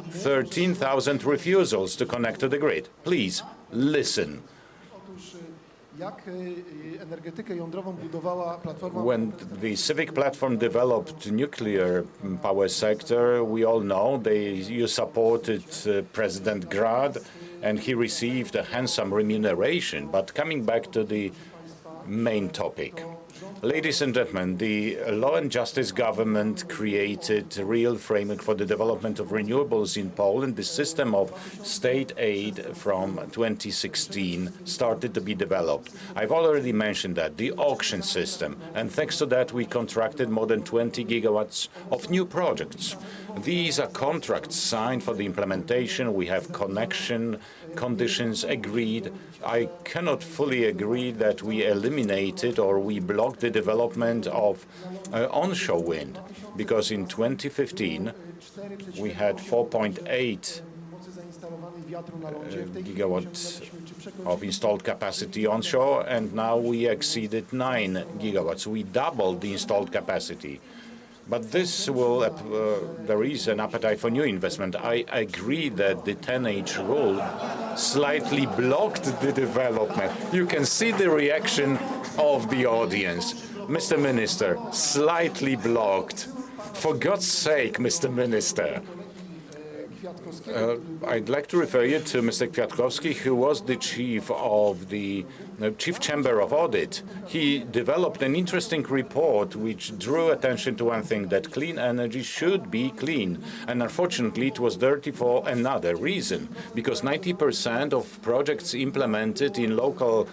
A: 13,000 refusals to connect to the grid. Please, listen. When the Civic Platform developed nuclear power sector, we all know you supported President Grad, and he received a handsome remuneration. But coming back to the main topic. Ladies and gentlemen, the Law and Justice government created a real framework for the development of renewables in Poland. The system of state aid from 2016 started to be developed. I've already mentioned that, the auction system, and thanks to that we contracted more than 20 gigawatts of new projects. These are contracts signed for the implementation. We have connection conditions agreed. I cannot fully agree that we eliminated or we blocked the development of onshore wind, because in 2015 we had 4.8 gigawatts of installed capacity onshore, and now we exceeded 9 gigawatts. We doubled the installed capacity. But this will, there is an appetite for new investment. I agree that the 10H rule slightly blocked the development. You can see the reaction of the audience. Mr. Minister, slightly blocked. For God's sake, Mr. Minister. I'd like to refer you to Mr. Kwiatkowski, who was the chief of the Chief Chamber of Audit. He developed an interesting report which drew attention to one thing, that clean energy should be clean. And unfortunately, it was dirty for another reason, because 90% of projects implemented in local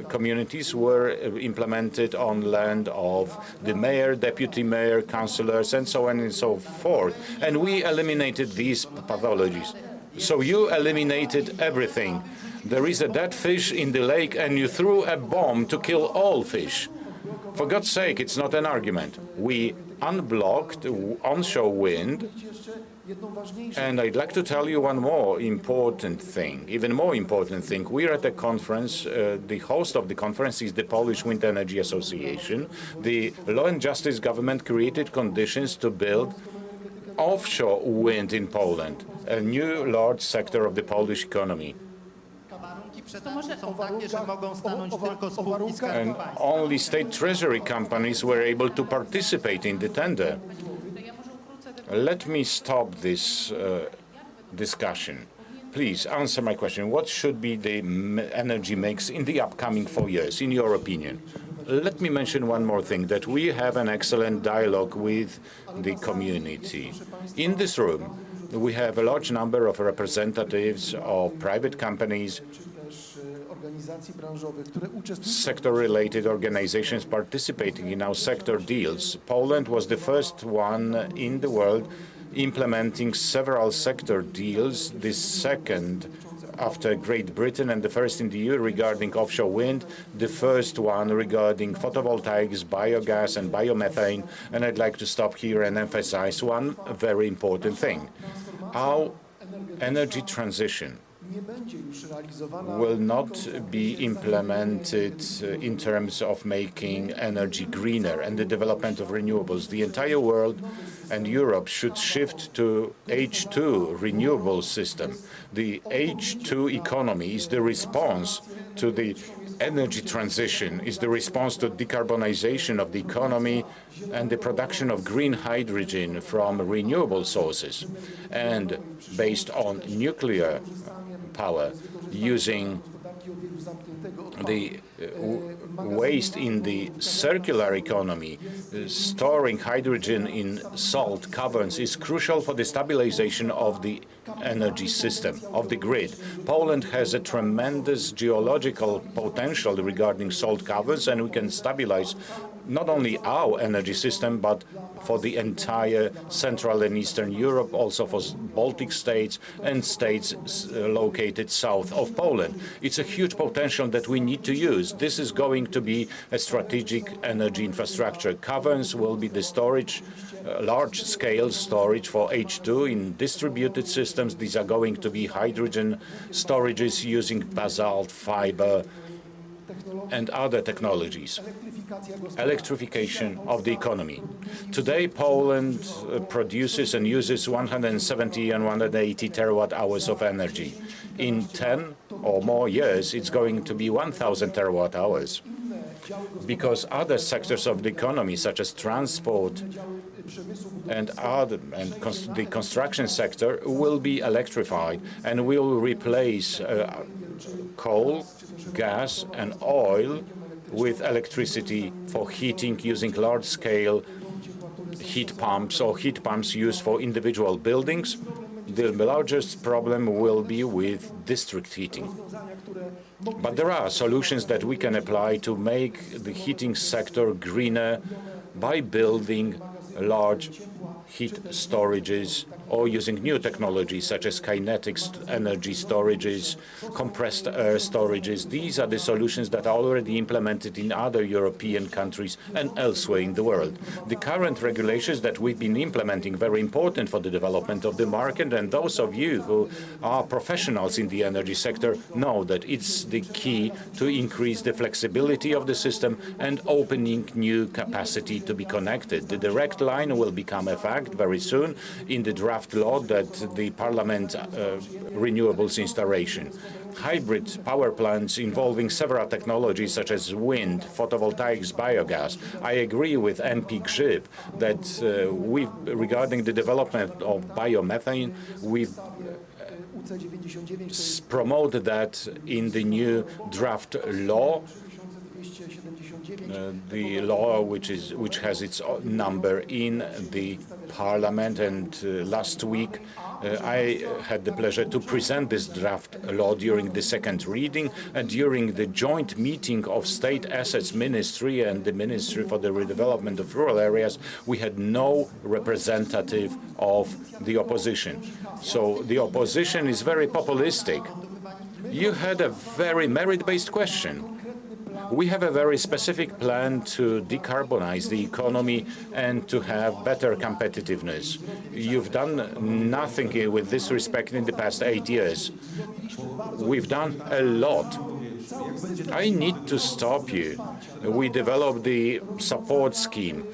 A: communities were implemented on land of the mayor, deputy mayor, councillors, and so on and so forth. And we eliminated these pathologies. So you eliminated everything. There is a dead fish in the lake and you threw a bomb to kill all fish. For God's sake, it's not an argument. We unblocked onshore wind. And I'd like to tell you one more important thing, even more important thing. We're at a conference. The host of the conference is the Polish Wind Energy Association. The Law and Justice government created conditions to build offshore wind in Poland, a new large sector of the Polish economy. And only state treasury companies were able to participate in the tender. Let me stop this discussion. Please answer my question. What should be the energy mix in the upcoming 4 years, in your opinion? Let me mention one more thing, that we have an excellent dialogue with the community. In this room, we have a large number of representatives of private companies, sector-related organizations participating in our sector deals. Poland was the first one in the world implementing several sector deals, the second after Great Britain and the first in the EU regarding offshore wind, the first one regarding photovoltaics, biogas and biomethane. And I'd like to stop here and emphasize one very important thing. Our energy transition will not be implemented in terms of making energy greener and the development of renewables. The entire world and Europe should shift to H2 renewable system. The H2 economy is the response to the energy transition, is the response to decarbonization of the economy and the production of green hydrogen from renewable sources. And based on nuclear power, using the waste in the circular economy, storing hydrogen in salt caverns is crucial for the stabilization of the energy system, of the grid. Poland has a tremendous geological potential regarding salt caverns, and we can stabilize not only our energy system, but for the entire Central and Eastern Europe, also for Baltic states and states located south of Poland. It's a huge potential that we need to use. This is going to be a strategic energy infrastructure. Caverns will be the storage, large-scale storage for H2 in distributed systems. These are going to be hydrogen storages using basalt, fiber, and other technologies. Electrification of the economy. Today, Poland produces and uses 170 and 180 terawatt hours of energy. In 10 or more years, it's going to be 1,000 terawatt hours, because other sectors of the economy, such as transport and the construction sector, will be electrified and will replace coal, gas and oil with electricity for heating using large-scale heat pumps or heat pumps used for individual buildings. The largest problem will be with district heating. But there are solutions that we can apply to make the heating sector greener by building large heat storages, or using new technologies such as kinetic energy storages, compressed air storages. These are the solutions that are already implemented in other European countries and elsewhere in the world. The current regulations that we've been implementing, very important for the development of the market, and those of you who are professionals in the energy sector know that it's the key to increase the flexibility of the system and opening new capacity to be connected. The direct line will become a fact very soon in the draft law that the Parliament renewables installation. Hybrid power plants involving several technologies such as wind, photovoltaics, biogas. I agree with MP Grzyb that regarding the development of biomethane, we've promoted that in the new draft law. The law which has its number in the Parliament, and last week I had the pleasure to present this draft law during the second reading, and during the joint meeting of State Assets Ministry and the Ministry for the Redevelopment of Rural Areas, we had no representative of the opposition. So the opposition is very populistic. You had a very merit-based question. We have a very specific plan to decarbonize the economy and to have better competitiveness. You've done nothing with this respect in the past 8 years. We've done a lot. I need to stop you. We developed the support scheme,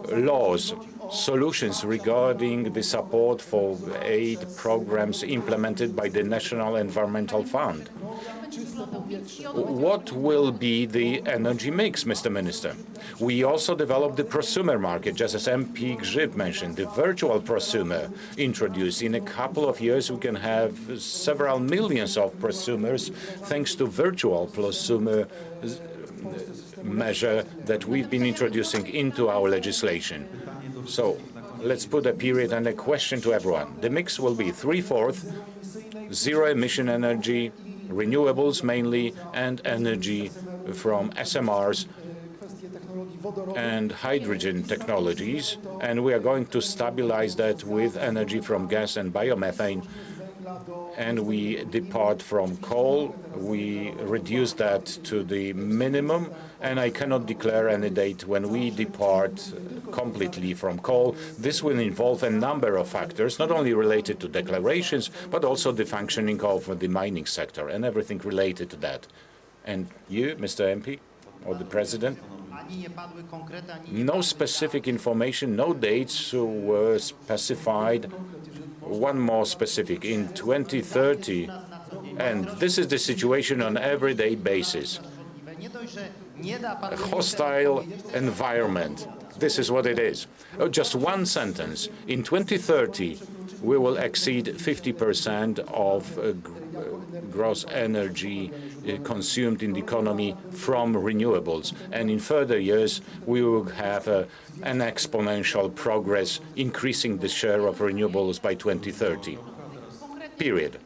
A: laws, solutions regarding the support for aid programs implemented by the National Environmental Fund. What will be the energy mix, Mr. Minister? We also developed the prosumer market, just as MP Grzyb mentioned, the virtual prosumer introduced. In a couple of years, we can have several millions of prosumers thanks to virtual prosumer measure that we've been introducing into our legislation. So let's put a period and a question to everyone. The mix will be 3/4 zero-emission energy, renewables mainly, and energy from SMRs and hydrogen technologies, and we are going to stabilize that with energy from gas and biomethane. And we depart from coal. We reduce that to the minimum, and I cannot declare any date when we depart completely from coal. This will involve a number of factors, not only related to declarations, but also the functioning of the mining sector and everything related to that. And you, Mr. MP, or the President? No specific information, no dates were specified. One more specific, in 2030, and this is the situation on an everyday basis. A hostile environment. This is what it is. Oh, just one sentence. In 2030, we will exceed 50% of gross energy consumed in the economy from renewables. And in further years, we will have an exponential progress, increasing the share of renewables by 2030. Period.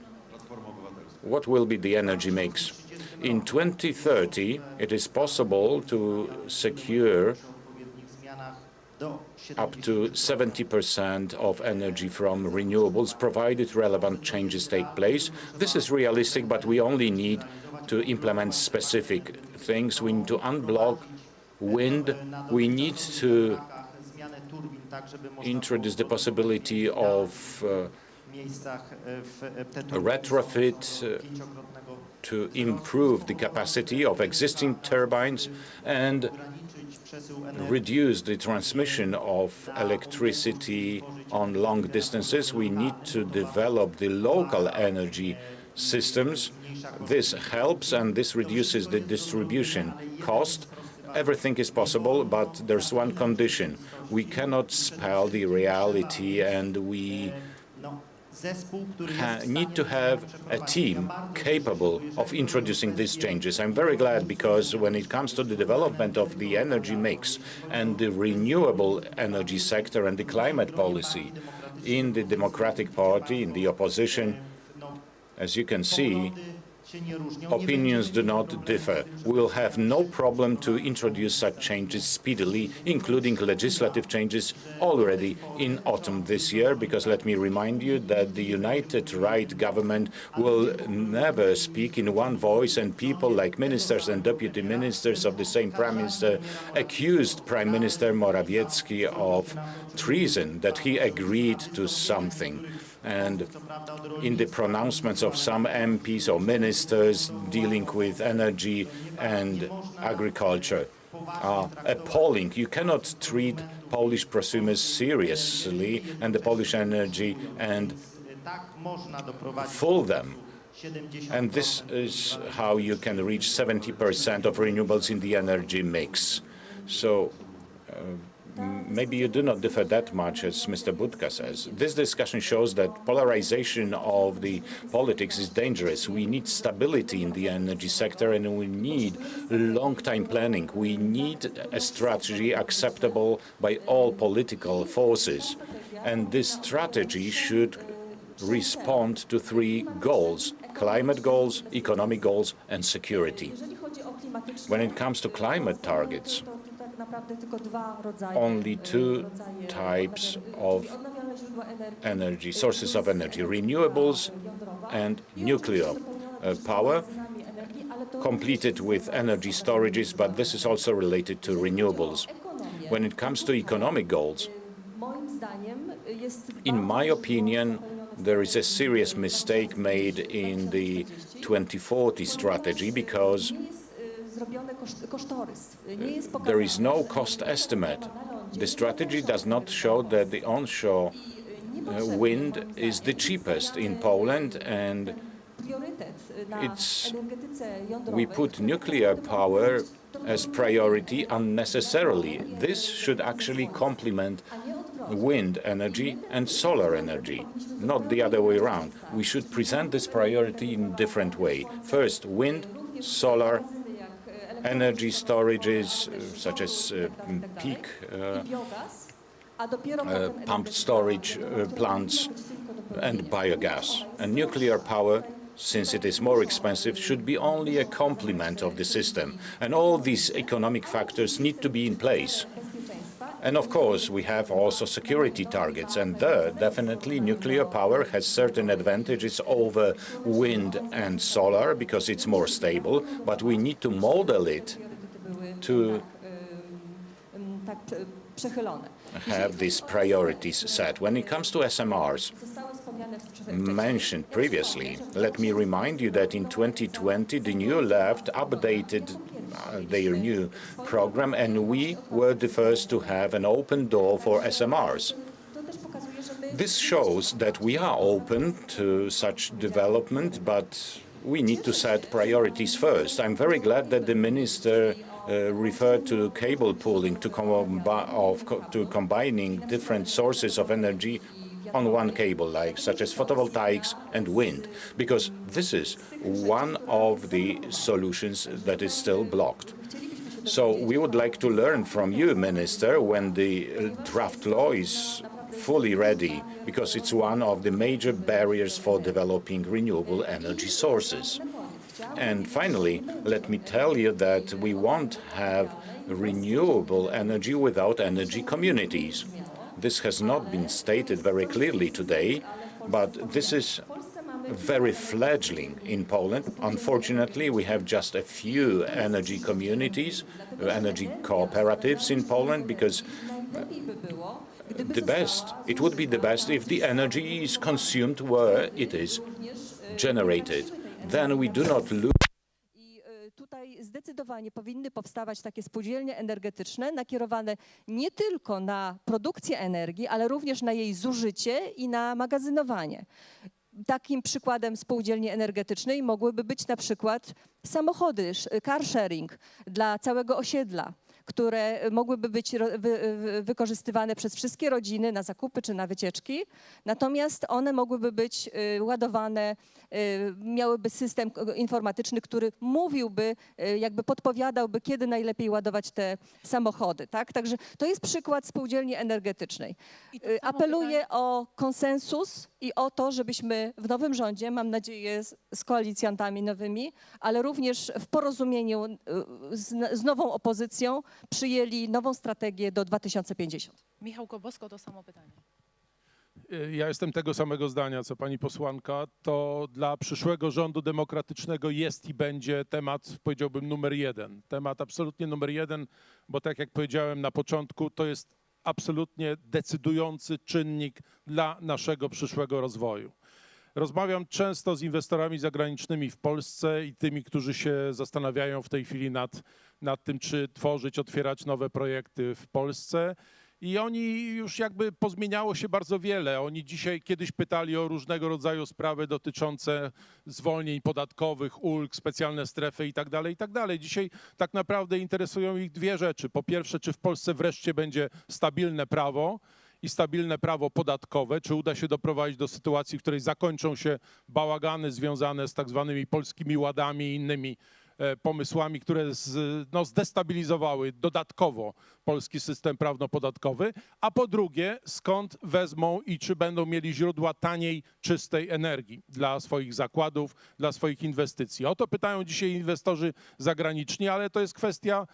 A: What will be the energy mix? In 2030, it is possible to secure up to 70% of energy from renewables, provided relevant changes take place. This is realistic, but we only need to implement specific things. We need to unblock wind. We need to introduce the possibility of a retrofit to improve the capacity of existing turbines and reduce the transmission of electricity on long distances. We need to develop the local energy systems. This helps, and this reduces the distribution cost. Everything is possible, but there's one condition. We cannot spell the reality, and we need to have a team capable of introducing these changes. I'm very glad, because when it comes to the development of the energy mix and the renewable energy sector and the climate policy in the Democratic Party, in the opposition, as you can see, Opinions do not differ. We will have no problem to introduce such changes speedily, including legislative changes already in autumn this year, because let me remind you that the United Right government will never speak in one voice, and people like ministers and deputy ministers of the same prime minister accused Prime Minister Morawiecki of treason, that he agreed to something. And in the pronouncements of some MPs or ministers dealing with energy and agriculture are appalling. You cannot treat Polish prosumers seriously and the Polish energy and fool them. And this is how you can reach 70% of renewables in the energy mix. So maybe you do not differ that much as Mr. Budka says. This discussion shows that polarization of the politics is dangerous. We need stability in the energy sector, and we need long-time planning. We need a strategy acceptable by all political forces. And this strategy should respond to three goals: climate goals, economic goals, and security. When it comes to climate targets, only two types of energy, sources of energy: renewables and nuclear power, completed with energy storages, but this is also related to renewables. When it comes to economic goals, in my opinion, there is a serious mistake made in the 2040 strategy, because there is no cost estimate. The strategy does not show that the onshore wind is the cheapest in Poland, and we put nuclear power as priority unnecessarily. This should actually complement wind energy and solar energy, not the other way around. We should present this priority in a different way. First, wind, solar, energy storages such as peak pumped storage plants, and biogas. And nuclear power, since it is more expensive, should be only a complement of the system. And all these economic factors need to be in place. And of course, we have also security targets, and there definitely nuclear power has certain advantages over wind and solar because it's more stable, but we need to model it to have these priorities set. When it comes to SMRs, mentioned previously, let me remind you that in 2020 the New Left updated their new program, and we were the first to have an open door for SMRs. This shows that we are open to such development, but we need to set priorities first. I'm very glad that the minister referred to cable pooling, to combining different sources of energy on one cable, such as photovoltaics and wind, because this is one of the solutions that is still blocked. So we would like to learn from you, Minister, when the draft law is fully ready, because it's one of the major barriers for developing renewable energy sources. And finally, let me tell you that we won't have renewable energy without energy communities. This has not been stated very clearly today, but this is very fledgling in Poland. Unfortunately, we have just a few energy communities, energy cooperatives in Poland, because it would be the best if the energy is consumed where it is generated. Then we do not lose.
C: Tutaj zdecydowanie powinny powstawać takie spółdzielnie energetyczne nakierowane nie tylko na produkcję energii, ale również na jej zużycie i na magazynowanie. Takim przykładem spółdzielni energetycznej mogłyby być na przykład samochody, car sharing dla całego osiedla, które mogłyby być wykorzystywane przez wszystkie rodziny na zakupy czy na wycieczki, natomiast one mogłyby być ładowane, miałyby system informatyczny, który mówiłby, jakby podpowiadałby, kiedy najlepiej ładować te samochody. Tak? Także to jest przykład spółdzielni energetycznej. Apeluję o konsensus i o to, żebyśmy w nowym rządzie, mam nadzieję z koalicjantami nowymi, ale również w porozumieniu z nową opozycją przyjęli nową strategię do 2050.
D: Michał Kobosko, to samo pytanie.
E: Ja jestem tego samego zdania, co pani posłanka. To dla przyszłego rządu demokratycznego jest i będzie temat, powiedziałbym, numer jeden. Temat absolutnie numer jeden, bo tak jak powiedziałem na początku, to jest absolutnie decydujący czynnik dla naszego przyszłego rozwoju. Rozmawiam często z inwestorami zagranicznymi w Polsce i tymi, którzy się zastanawiają w tej chwili nad tym, czy tworzyć, otwierać nowe projekty w Polsce. I oni już jakby pozmieniało się bardzo wiele. Oni dzisiaj kiedyś pytali o różnego rodzaju sprawy dotyczące zwolnień podatkowych, ulg, specjalne strefy itd., itd. Dzisiaj tak naprawdę interesują ich dwie rzeczy. Po pierwsze, czy w Polsce wreszcie będzie stabilne prawo i stabilne prawo podatkowe, czy uda się doprowadzić do sytuacji, w której zakończą się bałagany związane z tak zwanymi polskimi ładami i innymi pomysłami, które zdestabilizowały dodatkowo polski system prawno-podatkowy, a po drugie, skąd wezmą i czy będą mieli źródła taniej, czystej energii dla swoich zakładów, dla swoich inwestycji. O to pytają dzisiaj inwestorzy zagraniczni, ale to jest kwestia,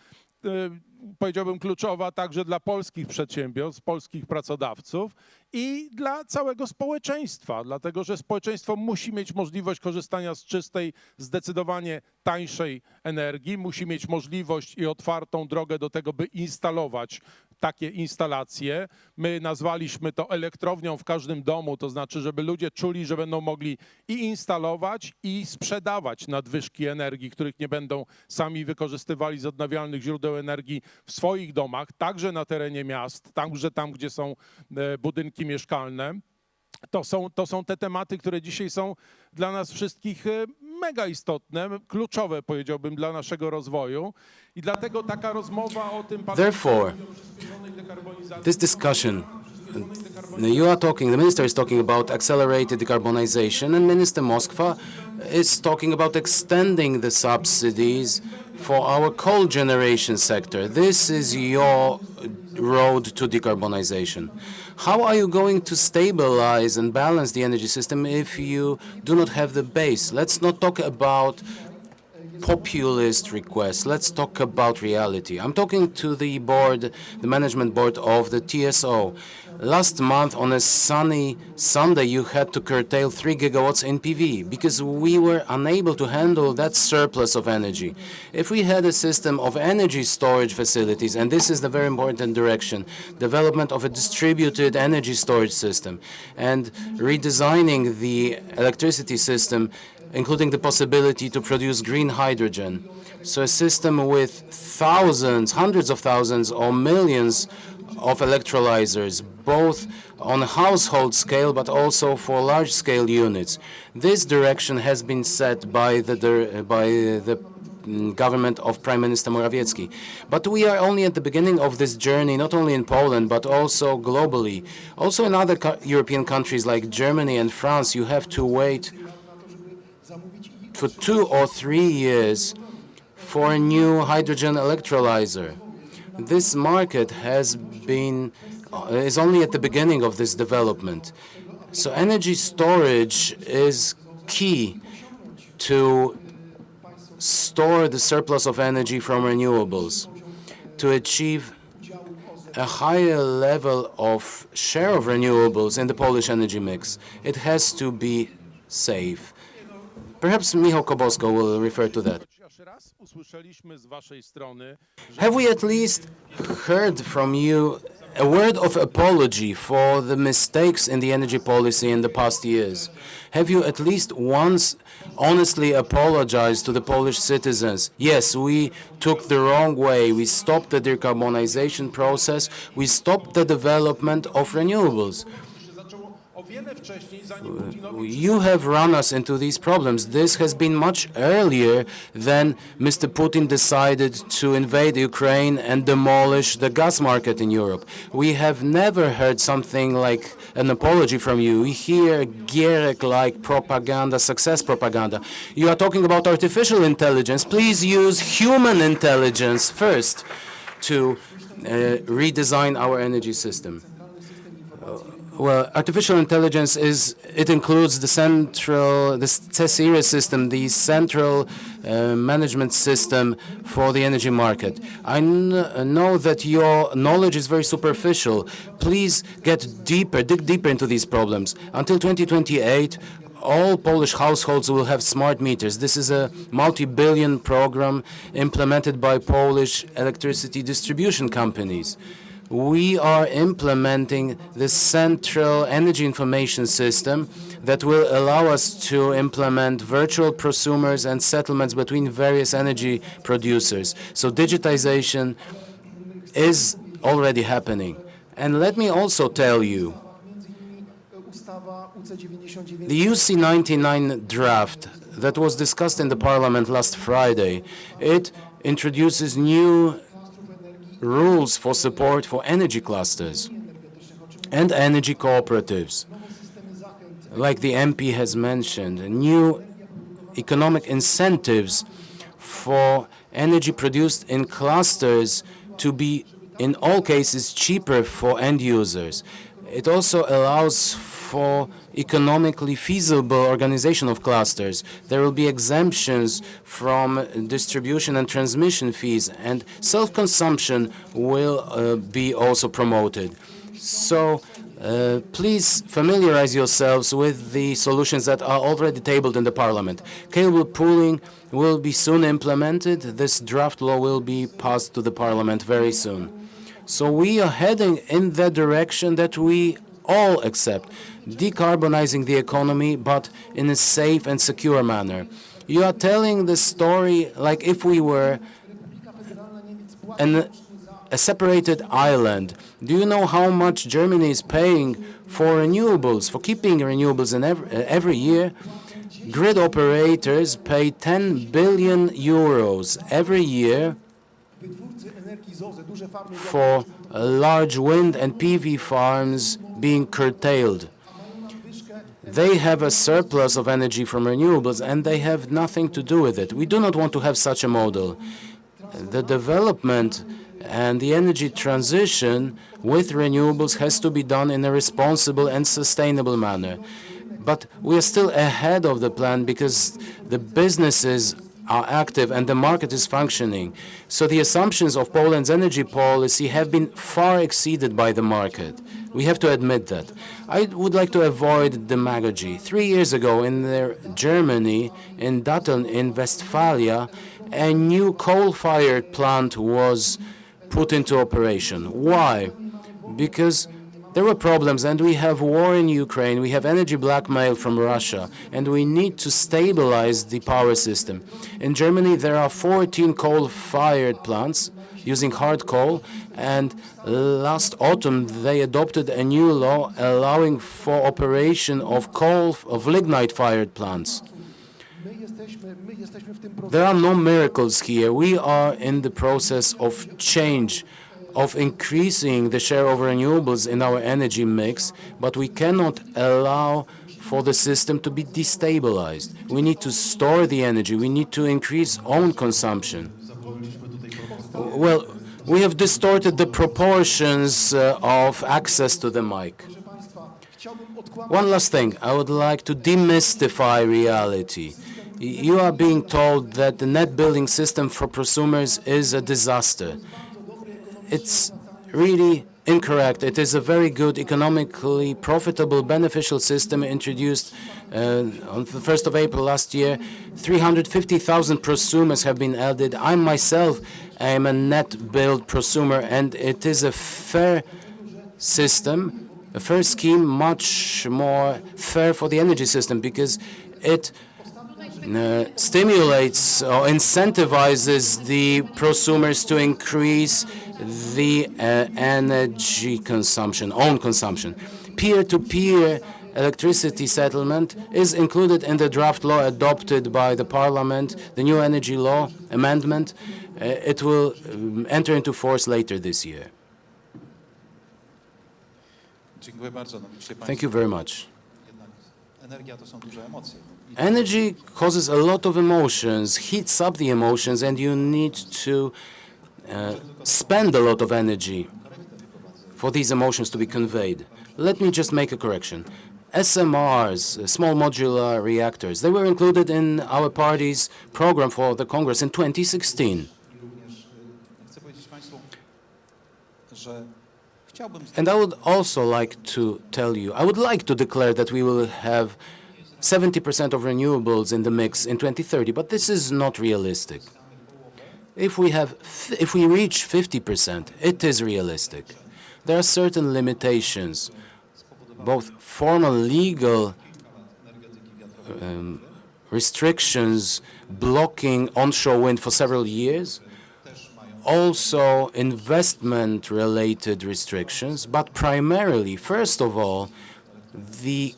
E: powiedziałbym, kluczowa także dla polskich przedsiębiorstw, polskich pracodawców i dla całego społeczeństwa, dlatego że społeczeństwo musi mieć możliwość korzystania z czystej, zdecydowanie tańszej energii, musi mieć możliwość i otwartą drogę do tego, by instalować takie instalacje. My nazwaliśmy to elektrownią w każdym domu, to znaczy, żeby ludzie czuli, że będą mogli i instalować, i sprzedawać nadwyżki energii, których nie będą sami wykorzystywali z odnawialnych źródeł energii w swoich domach, także na terenie miast, także tam, gdzie są budynki mieszkalne. To są te tematy, które dzisiaj są dla nas wszystkich mega istotne, kluczowe, powiedziałbym, dla naszego rozwoju. I dlatego taka rozmowa o tym...
B: Therefore, this discussion, the minister is talking about accelerated decarbonization, and Minister Moskva is talking about extending the subsidies for our coal generation sector. This is your road to decarbonization. How are you going to stabilize and balance the energy system if you do not have the base? Let's not talk about populist requests. Let's talk about reality. I'm talking to the board, the management board of the TSO. Last month, on a sunny Sunday, you had to curtail 3 gigawatts in PV because we were unable to handle that surplus of energy. If we had a system of energy storage facilities, and this is the very important direction, development of a distributed energy storage system and redesigning the electricity system, including the possibility to produce green hydrogen. So a system with thousands, hundreds of thousands or millions of electrolyzers, both on a household scale but also for large-scale units. This direction has been set by the government of Prime Minister Morawiecki. But we are only at the beginning of this journey, not only in Poland, but also globally. Also in other European countries like Germany and France, you have to wait for 2 or 3 years for a new hydrogen electrolyzer. This market is only at the beginning of this development. So energy storage is key to store the surplus of energy from renewables, to achieve a higher level of share of renewables in the Polish energy mix. It has to be safe. Perhaps Michał Kobosko will refer to that. Have we at least heard from you a word of apology for the mistakes in the energy policy in the past years? Have you at least once honestly apologized to the Polish citizens? Yes, we took the wrong way. We stopped the decarbonization process. We stopped the development of renewables. You have run us into these problems. This has been much earlier than Mr. Putin decided to invade Ukraine and demolish the gas market in Europe. We have never heard something like an apology from you. We hear Gierek-like propaganda, success propaganda. You are talking about artificial intelligence. Please use human intelligence first to redesign our energy system. Well, artificial intelligence includes the CESIRA system, the central management system for the energy market. I know that your knowledge is very superficial. Please dig deeper into these problems. Until 2028, all Polish households will have smart meters. This is a multi-billion program implemented by Polish electricity distribution companies. We are implementing the central energy information system that will allow us to implement virtual prosumers and settlements between various energy producers. So digitization is already happening. And let me also tell you, the UC99 draft that was discussed in the Parliament last Friday, it introduces new rules for support for energy clusters and energy cooperatives. Like the MP has mentioned, new economic incentives for energy produced in clusters to be, in all cases, cheaper for end users. It also allows for economically feasible organization of clusters. There will be exemptions from distribution and transmission fees, and self-consumption will be also promoted. So please familiarize yourselves with the solutions that are already tabled in the Parliament. Cable pooling will be soon implemented. This draft law will be passed to the Parliament very soon. So we are heading in the direction that we all accept, decarbonizing the economy, but in a safe and secure manner. You are telling the story like if we were a separated island. Do you know how much Germany is paying for renewables, for keeping renewables in every year? Grid operators pay 10 billion euros every year for large wind and PV farms being curtailed. They have a surplus of energy from renewables, and they have nothing to do with it. We do not want to have such a model. The development and the energy transition with renewables has to be done in a responsible and sustainable manner. But we are still ahead of the plan because the businesses are active and the market is functioning. So the assumptions of Poland's energy policy have been far exceeded by the market. We have to admit that. I would like to avoid demagogy. 3 years ago in Germany, in Datteln, in Westphalia, a new coal-fired plant was put into operation. Why? Because there were problems, and we have war in Ukraine, we have energy blackmail from Russia, and we need to stabilize the power system. In Germany, there are 14 coal-fired plants using hard coal, and last autumn they adopted a new law allowing for operation of lignite-fired plants. There are no miracles here. We are in the process of change, of increasing the share of renewables in our energy mix, but we cannot allow for the system to be destabilized. We need to store the energy. We need to increase own consumption. Well, we have distorted the proportions of access to the mic. One last thing. I would like to demystify reality. You are being told that the net billing system for prosumers is a disaster. It's really incorrect. It is a very good, economically profitable, beneficial system introduced on the 1st of April last year. 350,000 prosumers have been added. I myself am a net billed prosumer, and it is a fair system, a fair scheme, much more fair for the energy system because it stimulates or incentivizes the prosumers to increase the energy consumption, own consumption. Peer-to-peer electricity settlement is included in the draft law adopted by the Parliament, the new energy law amendment. It will enter into force later this year. Thank you very much. Energy causes a lot of emotions, heats up the emotions, and you need to spend a lot of energy for these emotions to be conveyed. Let me just make a correction. SMRs, small modular reactors, they were included in our party's program for the Congress in 2016. And I would also like to tell you, I would like to declare that we will have 70% of renewables in the mix in 2030, but this is not realistic. If we reach 50%, it is realistic. There are certain limitations, both formal legal restrictions blocking onshore wind for several years, also investment-related restrictions, but primarily, first of all, the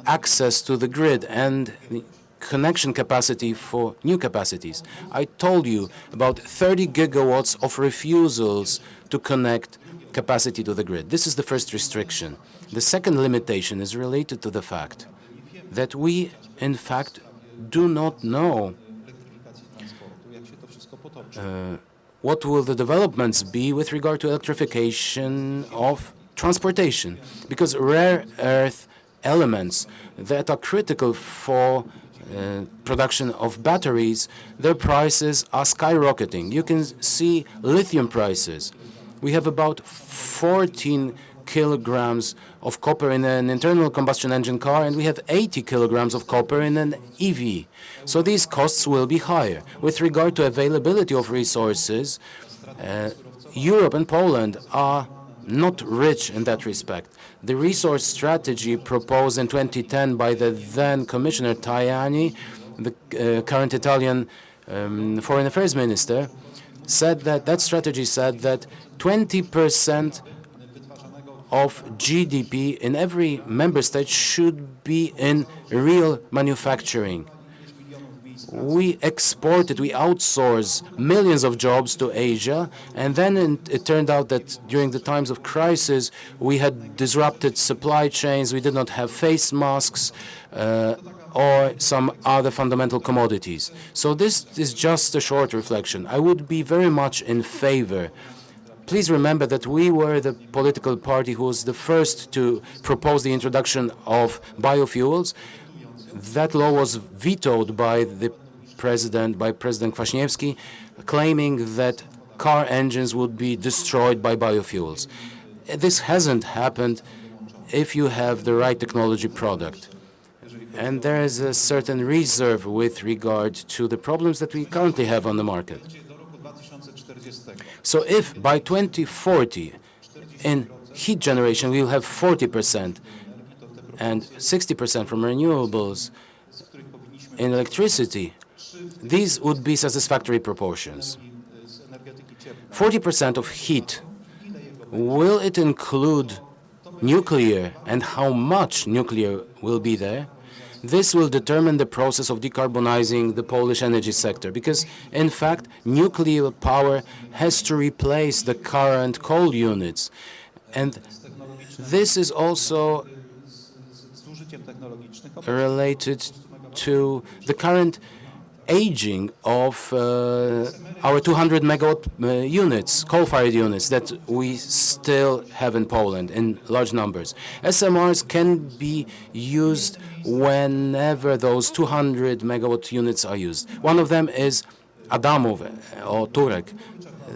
B: access to the grid and the connection capacity for new capacities. I told you about 30 gigawatts of refusals to connect capacity to the grid. This is the first restriction. The second limitation is related to the fact that we, in fact, do not know what will the developments be with regard to electrification of transportation, because rare earth elements that are critical for production of batteries, their prices are skyrocketing. You can see lithium prices. We have about 14 kilograms of copper in an internal combustion engine car, and we have 80 kilograms of copper in an EV. So these costs will be higher. With regard to availability of resources, Europe and Poland are not rich in that respect. The resource strategy proposed in 2010 by the then Commissioner Tajani, the current Italian Foreign Affairs Minister, said that strategy said that 20% of GDP in every member state should be in real manufacturing. We exported, we outsourced millions of jobs to Asia, and then it turned out that during the times of crisis, we had disrupted supply chains, we did not have face masks or some other fundamental commodities. So this is just a short reflection. I would be very much in favor. Please remember that we were the political party who was the first to propose the introduction of biofuels. That law was vetoed by President Kwaśniewski, claiming that car engines would be destroyed by biofuels. This hasn't happened if you have the right technology product. And there is a certain reserve with regard to the problems that we currently have on the market. So if by 2040 in heat generation we'll have 40% and 60% from renewables in electricity, these would be satisfactory proportions. 40% of heat, will it include nuclear, and how much nuclear will be there? This will determine the process of decarbonizing the Polish energy sector, because, in fact, nuclear power has to replace the current coal units. And this is also related to the current aging of our 200 megawatt units, coal-fired units, that we still have in Poland in large numbers. SMRs can be used whenever those 200 megawatt units are used. One of them is Adamów or Turek.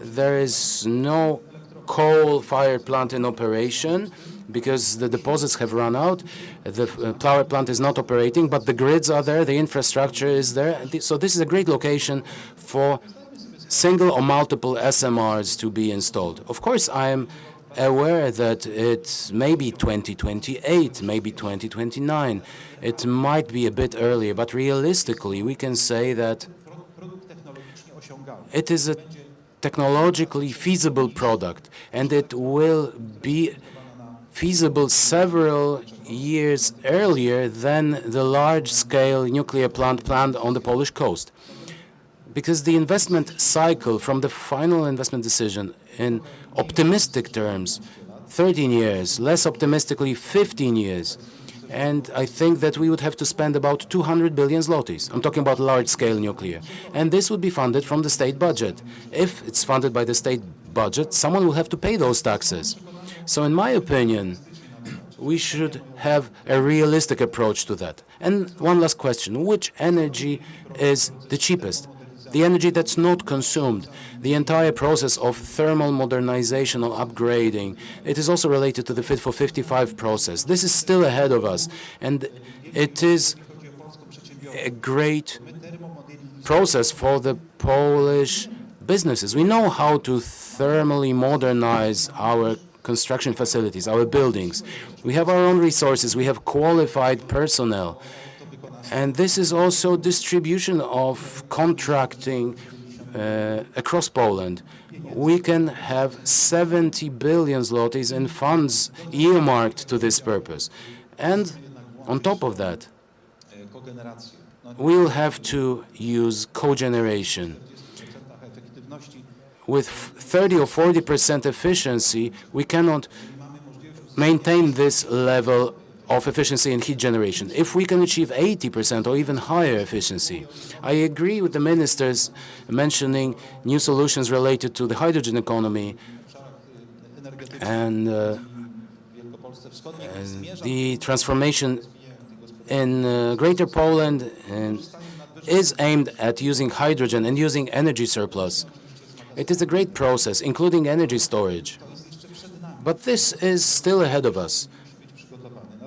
B: There is no coal-fired plant in operation because the deposits have run out. The power plant is not operating, but the grids are there, the infrastructure is there. So this is a great location for single or multiple SMRs to be installed. Of course, I am aware that it may be 2028, maybe 2029. It might be a bit earlier, but realistically, we can say that it is a technologically feasible product, and it will be feasible several years earlier than the large-scale nuclear plant planned on the Polish coast. Because the investment cycle from the final investment decision in optimistic terms, 13 years, less optimistically 15 years, and I think that we would have to spend about 200 billion zlotys. I'm talking about large-scale nuclear. And this would be funded from the state budget. If it's funded by the state budget, someone will have to pay those taxes. So in my opinion, we should have a realistic approach to that. And one last question, which energy is the cheapest? The energy that's not consumed. The entire process of thermal modernization or upgrading, it is also related to the Fit for 55 process. This is still ahead of us, and it is a great process for the Polish businesses. We know how to thermally modernize our construction facilities, our buildings. We have our own resources, we have qualified personnel. And this is also distribution of contracting across Poland. We can have 70 billion zlotys in funds earmarked to this purpose. And on top of that, we'll have to use cogeneration. With 30 or 40% efficiency, we cannot maintain this level of efficiency in heat generation. If we can achieve 80% or even higher efficiency, I agree with the ministers mentioning new solutions related to the hydrogen economy and the transformation in Greater Poland is aimed at using hydrogen and using energy surplus. It is a great process, including energy storage. But this is still ahead of us.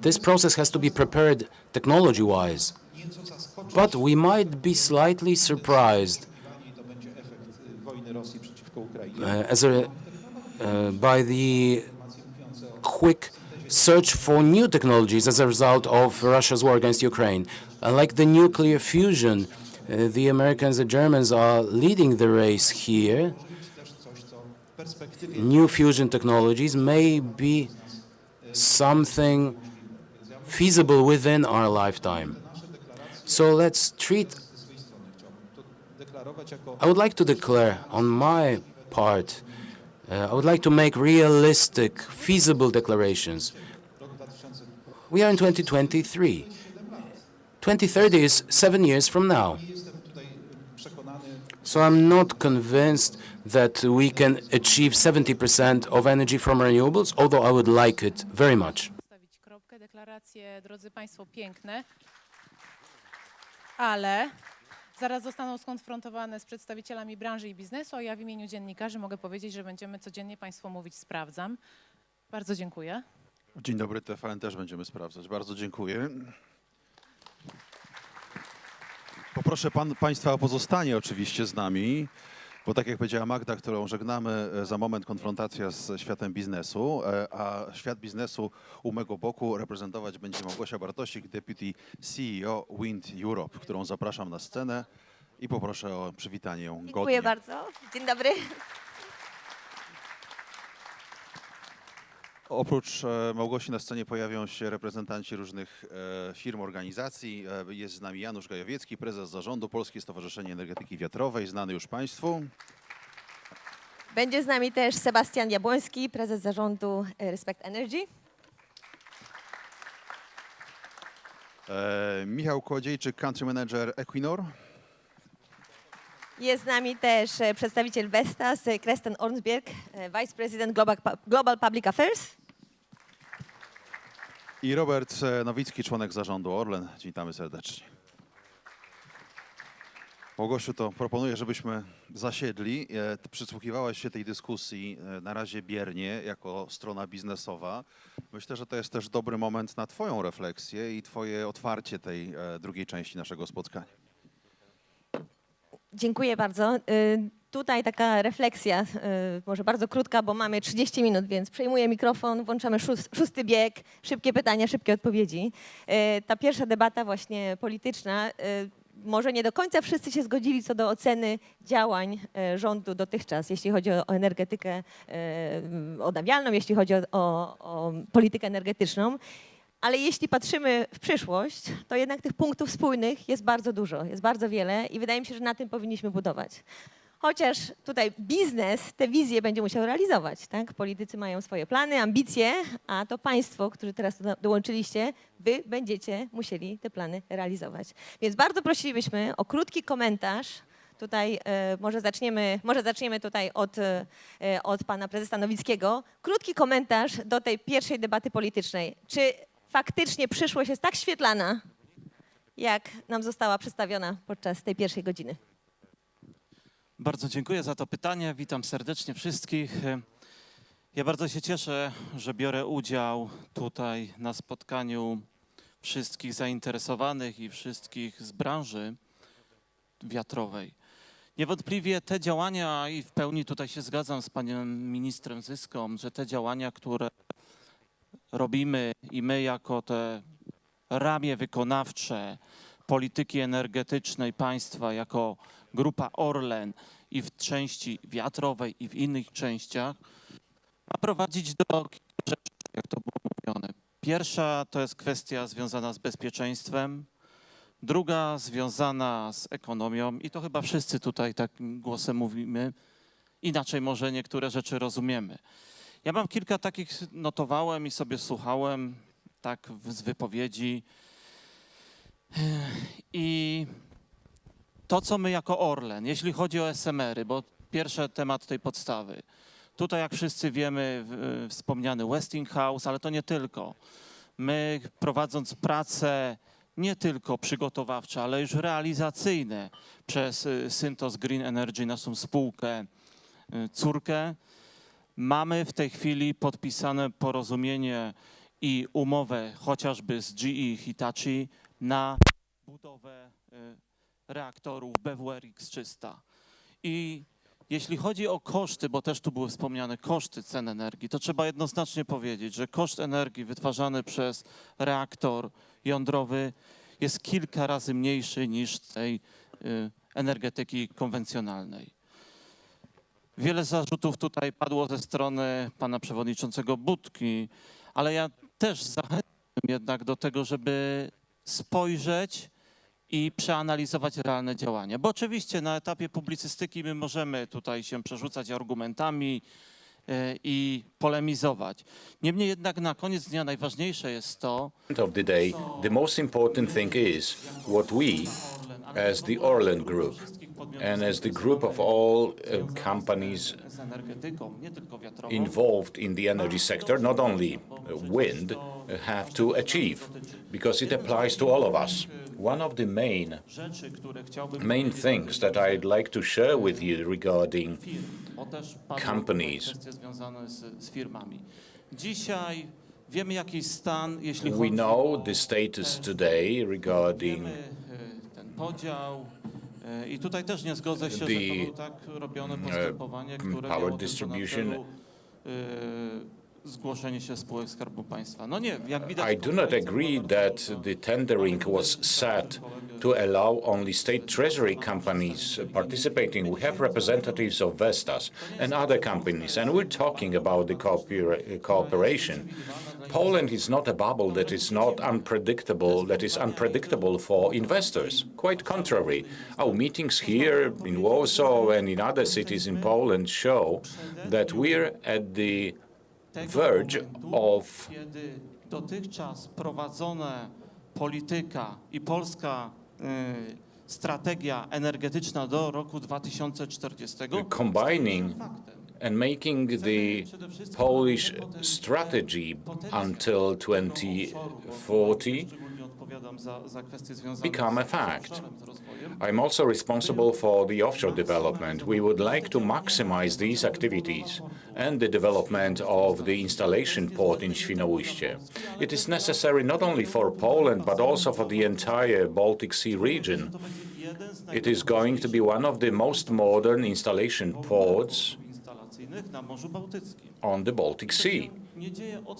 B: This process has to be prepared technology-wise. But we might be slightly surprised by the quick search for new technologies as a result of Russia's war against Ukraine. Like the nuclear fusion, the Americans and Germans are leading the race here. New fusion technologies may be something feasible within our lifetime. So let's treat. I would like to declare on my part, I would like to make realistic, feasible declarations. We are in 2023. 2030 is 7 years from now. So I'm not convinced that we can achieve 70% of energy from renewables, although I would like it very much.
D: Stawić kropkę, deklaracje, drodzy Państwo, piękne, ale zaraz zostaną skonfrontowane z przedstawicielami branży i biznesu, a ja w imieniu dziennikarzy mogę powiedzieć, że będziemy codziennie Państwu mówić sprawdzam. Bardzo dziękuję.
F: Dzień dobry, TVN też będziemy sprawdzać. Bardzo dziękuję. Poproszę Państwa o pozostanie oczywiście z nami, bo tak jak powiedziała Magda, którą żegnamy, za moment konfrontacja z światem biznesu, a świat biznesu u mego boku reprezentować będzie Małgosia Bartosik, Deputy CEO Wind Europe, którą zapraszam na scenę i poproszę o przywitanie ją godnie.
G: Dziękuję bardzo. Dzień dobry.
F: Oprócz Małgosi na scenie pojawią się reprezentanci różnych firm, organizacji. Jest z nami Janusz Gajowiecki, prezes zarządu Polskie Stowarzyszenie Energetyki Wiatrowej, znany już Państwu.
G: Będzie z nami też Sebastian Jabłoński, prezes zarządu Respect Energy.
F: Michał Kołodziejczyk, country manager Equinor.
G: Jest z nami też przedstawiciel Vestas, Kristen Ornsberg, vice president Global Public Affairs.
F: I Robert Nowicki, członek zarządu Orlen. Witamy serdecznie. Małgosiu, to proponuję, żebyśmy zasiedli. Przysłuchiwałaś się tej dyskusji na razie biernie, jako strona biznesowa. Myślę, że to jest też dobry moment na Twoją refleksję i Twoje otwarcie tej drugiej części naszego spotkania.
G: Dziękuję bardzo. Tutaj taka refleksja, może bardzo krótka, bo mamy 30 minut, więc przejmuję mikrofon, włączamy szósty bieg, szybkie pytania, szybkie odpowiedzi. Ta pierwsza debata właśnie polityczna, może nie do końca wszyscy się zgodzili co do oceny działań rządu dotychczas, jeśli chodzi o energetykę odnawialną, jeśli chodzi o politykę energetyczną. Ale jeśli patrzymy w przyszłość, to jednak tych punktów spójnych jest bardzo dużo, jest bardzo wiele i wydaje mi się, że na tym powinniśmy budować. Chociaż tutaj biznes te wizje będzie musiał realizować, tak? Politycy mają swoje plany, ambicje, a to państwo, którzy teraz dołączyliście, wy będziecie musieli te plany realizować. Więc bardzo prosilibyśmy o krótki komentarz Tutaj może zaczniemy tutaj od pana prezesa Nowickiego. Krótki komentarz do tej pierwszej debaty politycznej. Czy faktycznie przyszłość jest tak świetlana, jak nam została przedstawiona podczas tej pierwszej godziny?
H: Bardzo dziękuję za to pytanie. Witam serdecznie wszystkich. Ja bardzo się cieszę, że biorę udział tutaj na spotkaniu wszystkich zainteresowanych i wszystkich z branży wiatrowej. Niewątpliwie te działania, i w pełni tutaj się zgadzam z panem ministrem Zyską, że te działania, które robimy i my jako te ramię wykonawcze polityki energetycznej państwa, jako grupa Orlen i w części wiatrowej i w innych częściach, ma prowadzić do kilku rzeczy, jak to było mówione. Pierwsza to jest kwestia związana z bezpieczeństwem, druga związana z ekonomią i to chyba wszyscy tutaj takim głosem mówimy, inaczej może niektóre rzeczy rozumiemy. Ja mam kilka takich, notowałem i sobie słuchałem tak z wypowiedzi i to, co my jako Orlen, jeśli chodzi o SMR-y, bo pierwszy temat tej podstawy. Tutaj, jak wszyscy wiemy, wspomniany Westinghouse, ale to nie tylko. My, prowadząc prace nie tylko przygotowawcze, ale już realizacyjne przez Synthos Green Energy, naszą spółkę, córkę, mamy w tej chwili podpisane porozumienie i umowę chociażby z GE Hitachi na budowę reaktorów BWRX-300. I jeśli chodzi o koszty, bo też tu były wspomniane koszty cen energii, to trzeba jednoznacznie powiedzieć, że koszt energii wytwarzany przez reaktor jądrowy jest kilka razy mniejszy niż tej energetyki konwencjonalnej. Wiele zarzutów tutaj padło ze strony pana przewodniczącego Budki, ale ja też zachęcam jednak do tego, żeby spojrzeć i przeanalizować realne działania. Bo oczywiście na etapie publicystyki my możemy tutaj się przerzucać argumentami i polemizować. Niemniej jednak na koniec dnia najważniejsze jest to,
A: Of the day, the most important thing is what we, as the Orlen Group, and as the group of all companies
H: z energetyką, nie tylko wiatrową,
A: involved in the energy sector, not only wind, have to achieve, because it applies to all of us. One of the
H: rzeczy, które chciałbym
A: main
H: powiedzieć,
A: things that I'd like to share with you regarding
H: firm, bo też padły
A: companies.
H: kwestie związane z firmami. Dzisiaj wiemy, jaki jest stan, jeśli
A: We
H: chodzi
A: know
H: o
A: the status today regarding
H: wiemy, ten podział. I tutaj też nie zgodzę się, że to było tak robione postępowanie, które
A: power
H: miało tylko
A: distribution.
H: na celu zgłoszenie się spółek Skarbu Państwa. No nie, jak widać...
A: I do not agree that the tendering was set to allow only state treasury companies participating. We have representatives of Vestas and other companies, and we're talking about the cooperation. Poland is not a bubble that is not unpredictable, that is unpredictable for investors. Quite contrary. Our meetings here in Warsaw and in other cities in Poland show that we're at the verge of
H: kiedy dotychczas prowadzona polityka i polska strategia energetyczna do roku 2040
A: combining and making the Polish strategy until 2040 become a fact. I'm also responsible for the offshore development. We would like to maximize these activities and the development of the installation port in Świnoujście. It is necessary not only for Poland, but also for the entire Baltic Sea region. It is going to be one of the most modern installation ports on the Baltic Sea.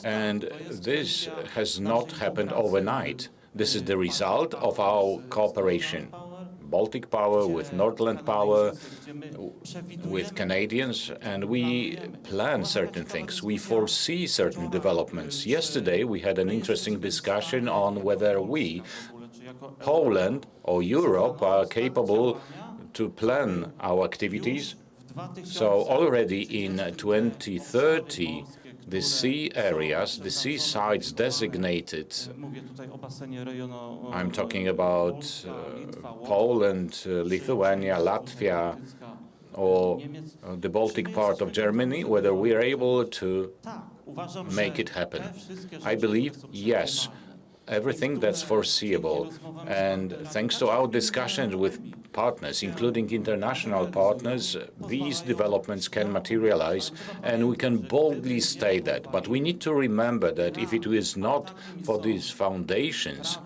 A: And this has not happened overnight. This is the result of our cooperation. Baltic Power with Nordland Power, with Canadians, and we plan certain things. We foresee certain developments. Yesterday, we had an interesting discussion on whether we, Poland or Europe, are capable to plan our activities. So already in 2030, The sea areas, the sea sites designated,
H: Mówię tutaj o basenie rejonu
A: I'm talking about
H: Polska, Litwa,
A: Poland, Lithuania, Latvia,
H: Bałtycka,
A: or
H: Niemiec.
A: the Baltic
H: Czy my
A: part of
H: jesteśmy
A: Germany,
H: gotowi,
A: whether
H: żeby
A: we are
H: to
A: able
H: zrobić?
A: to
H: Tak, uważam,
A: make
H: że
A: it happen.
H: te wszystkie
A: I
H: rzeczy,
A: believe
H: które są
A: yes,
H: przewidywane,
A: everything that's foreseeable. And thanks to our discussions with partners, including international partners, these developments can materialize, and we can boldly state that. But we need to remember that if it is not for these foundations,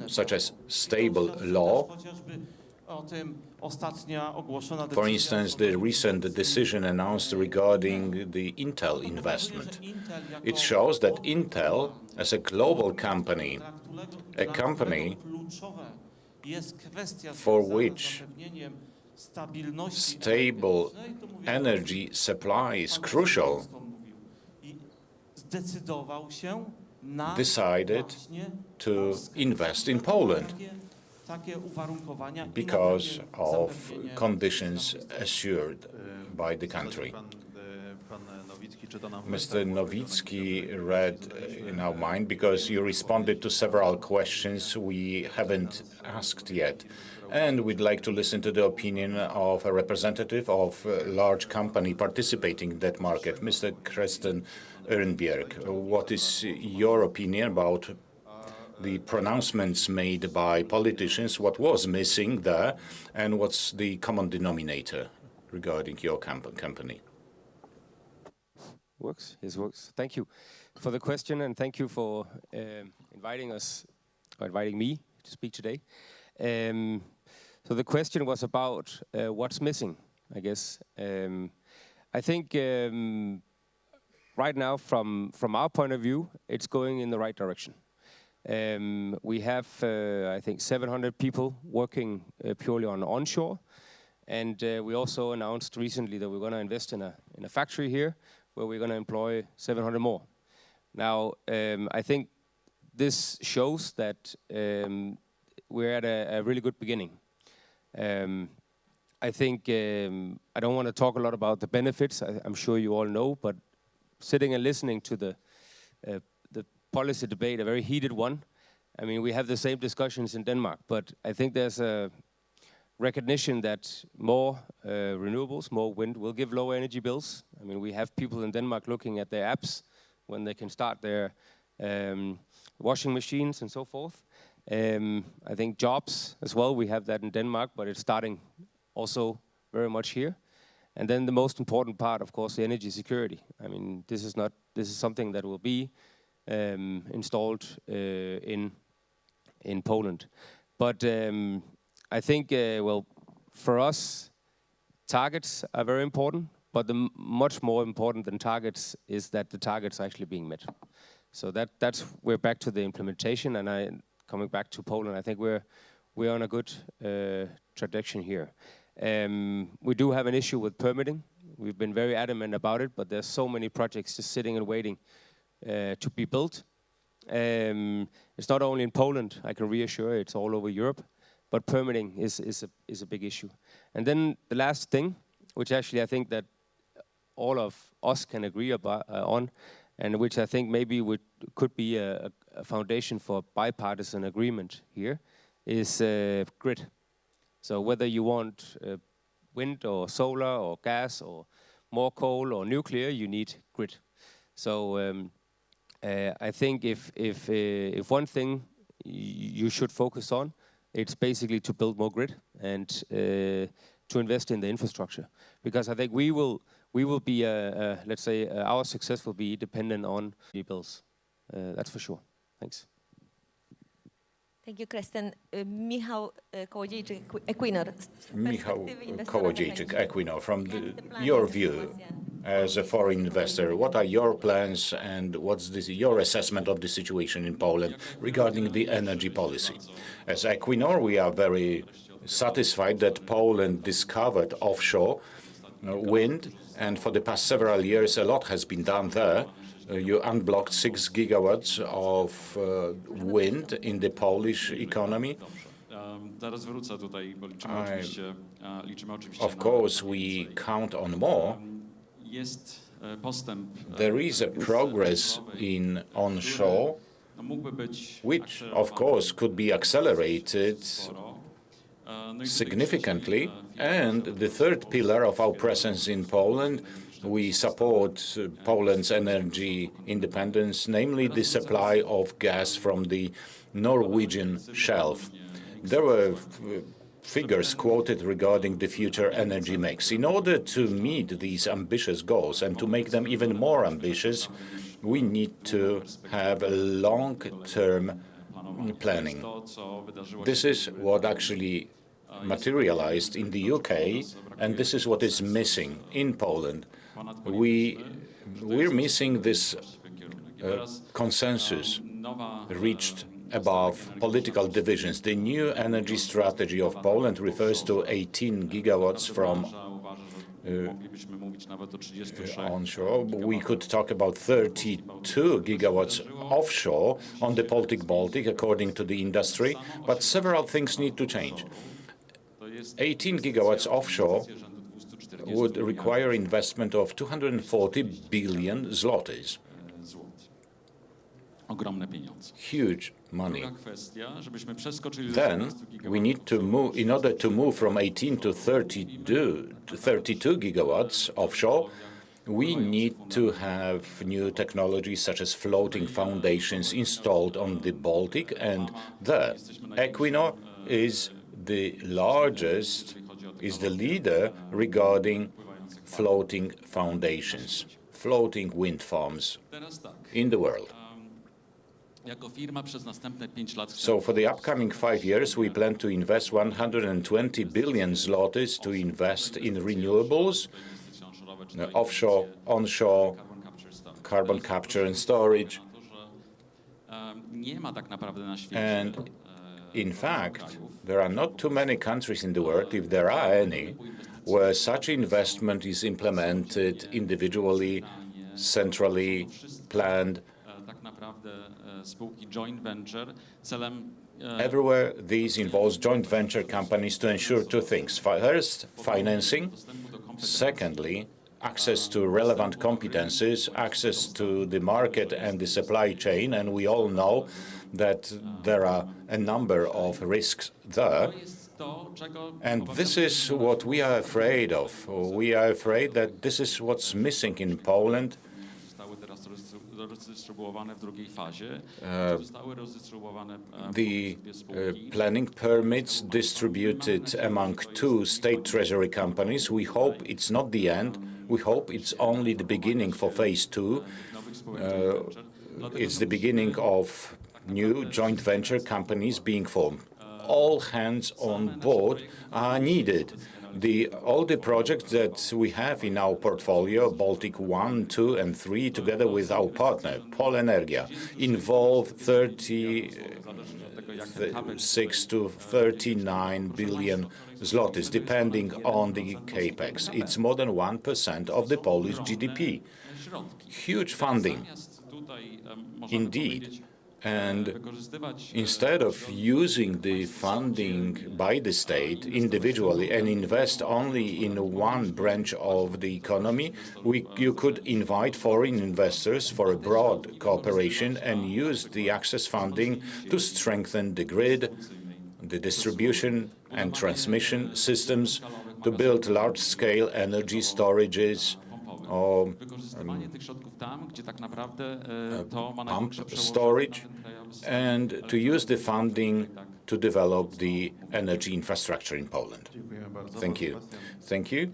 A: such as stable law, for instance, the recent decision announced regarding the Intel investment, it shows that Intel, as a global company, a company for which stable energy supply is crucial, decided to invest in Poland because of conditions assured by the country. Mr. Nowicki read in our mind because you responded to several questions we haven't asked yet. And we'd like to listen to the opinion of a representative of a large company participating in that market, Mr. Kristen Ehrenberg. What is your opinion about the pronouncements made by politicians, what was missing there, and what's the common denominator regarding your company?
I: Works. Yes, works. Thank you for the question, and thank you for inviting me to speak today. So the question was about what's missing, I guess. I think right now, from our point of view, it's going in the right direction. We have, I think, 700 people working purely on onshore, and we also announced recently that we're going to invest in a factory here, where we're going to employ 700 more. Now, I think this shows that we're at a really good beginning. I think I don't want to talk a lot about the benefits. I'm sure you all know, but sitting and listening to the policy debate, a very heated one. I mean, we have the same discussions in Denmark, but I think there's a recognition that more renewables, more wind will give lower energy bills. I mean, we have people in Denmark looking at their apps when they can start their washing machines and so forth. I think jobs as well, we have that in Denmark, but it's starting also very much here. And then the most important part, of course, the energy security. I mean, this is something that will be installed in Poland. But I think, well, for us, targets are very important, but much more important than targets is that the targets are actually being met. So we're back to the implementation, and coming back to Poland, I think we're on a good trajectory here. We do have an issue with permitting. We've been very adamant about it, but there's so many projects just sitting and waiting to be built. It's not only in Poland, I can reassure, it's all over Europe, but permitting is a big issue. And then the last thing, which actually I think that all of us can agree on, and which I think maybe could be a foundation for bipartisan agreement here, is grid. So whether you want wind or solar or gas or more coal or nuclear, you need grid. So I think if one thing you should focus on, it's basically to build more grid and to invest in the infrastructure, because I think we will be let's say our success will be dependent on the bills. That's for sure. Thanks.
G: Thank you, Kristen. Michał Kołodziejczyk, Equinor.
A: Michał Kołodziejczyk, Equinor, from your view as a foreign investor, what are your plans and what's your assessment of the situation in Poland regarding the energy policy? As Equinor, we are very satisfied that Poland discovered offshore wind, and for the past several years a lot has been done there. You unblocked 6 gigawatts of wind in the Polish economy. Of course, we count on more. There is a progress in onshore, which, of course, could be accelerated significantly. And the third pillar of our presence in Poland, we support Poland's energy independence, namely the supply of gas from the Norwegian shelf. There were figures quoted regarding the future energy mix. In order to meet these ambitious goals and to make them even more ambitious, we need to have a long-term planning. This is what actually materialized in the UK, and this is what is missing in Poland. We're missing this consensus reached above political divisions. The new energy strategy of Poland refers to 18 gigawatts from onshore. We could talk about 32 gigawatts offshore on the Baltic, according to the industry, but several things need to change. 18 gigawatts offshore would require investment of 240 billion zlotys. Huge money. Then we need to move, in order to move from 18 to 32 gigawatts offshore, we need to have new technologies such as floating foundations installed on the Baltic, and there Equinor is the largest, is the leader regarding floating foundations, floating wind farms in the world. So for the upcoming 5 years, we plan to invest 120 billion zlotys to invest in renewables, offshore, onshore, carbon capture and storage. And in fact, there are not too many countries in the world, if there are any, where such investment is implemented individually, centrally planned. Everywhere these involves joint venture companies to ensure two things. First, financing. Secondly, access to relevant competences, access to the market and the supply chain. And we all know that there are a number of risks there. And this is what we are afraid of. We are afraid that this is what's missing in Poland. The planning permits distributed among two state treasury companies. We hope it's not the end. We hope it's only the beginning for phase two. It's the beginning of new joint venture companies being formed. All hands on board are needed. All the projects that we have in our portfolio, Baltic 1, 2, and 3, together with our partner, Polenergia, involve 36 to 39 billion zlotys, depending on the capex. It's more than 1% of the Polish GDP. Huge funding, indeed. And instead of using the funding by the state individually and invest only in one branch of the economy, you could invite foreign investors for a broad cooperation and use the access funding to strengthen the grid, the distribution and transmission systems, to build large-scale energy storages, or pump storage, and to use the funding to develop the energy infrastructure in Poland. Thank you. Thank you.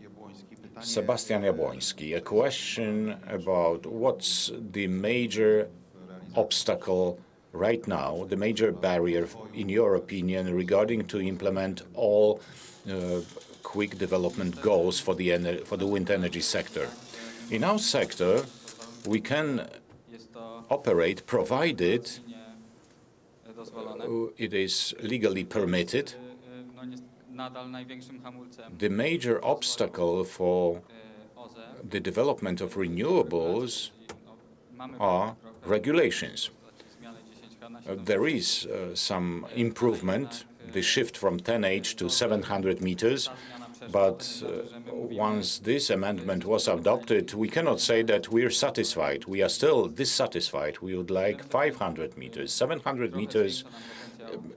A: Sebastian Jabłoński, a question about what's the major obstacle right now, the major barrier, in your opinion, regarding to implement all quick development goals for the wind energy sector. In our sector, we can operate provided it is legally permitted. The major obstacle for the development of renewables are regulations. There is some improvement, the shift from 10H to 700 meters, But once this amendment was adopted, we cannot say that we're satisfied. We are still dissatisfied. We would like 500 meters. 700 meters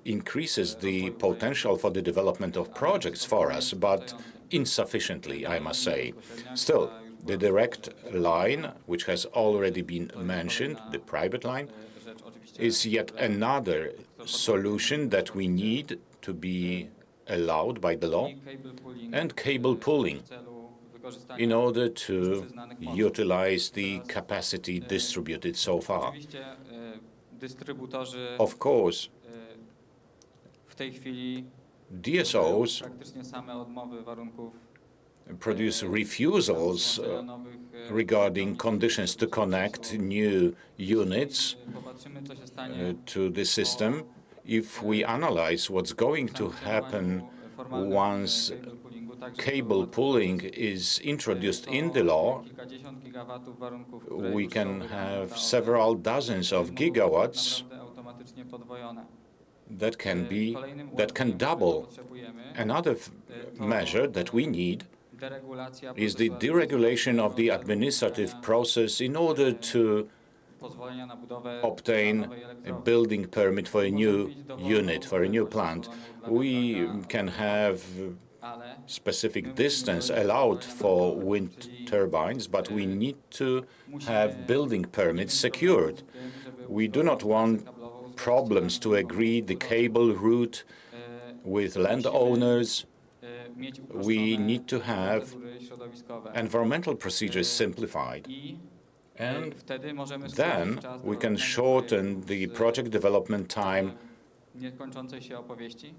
A: increases the potential for the development of projects for us, but insufficiently, I must say. Still, the direct line, which has already been mentioned, the private line, is yet another solution that we need to be allowed by the law, and cable pulling in order to utilize the capacity distributed so far. Of course, DSOs produce refusals regarding conditions to connect new units to the system. If we analyze what's going to happen once cable pulling is introduced in the law, we can have several dozens of gigawatts that can double. Another measure that we need is the deregulation of the administrative process in order to obtain a building permit for a new unit, for a new plant. We can have specific distance allowed for wind turbines, but we need to have building permits secured. We do not want problems to agree the cable route with landowners. We need to have environmental procedures simplified. And then we can shorten the project development time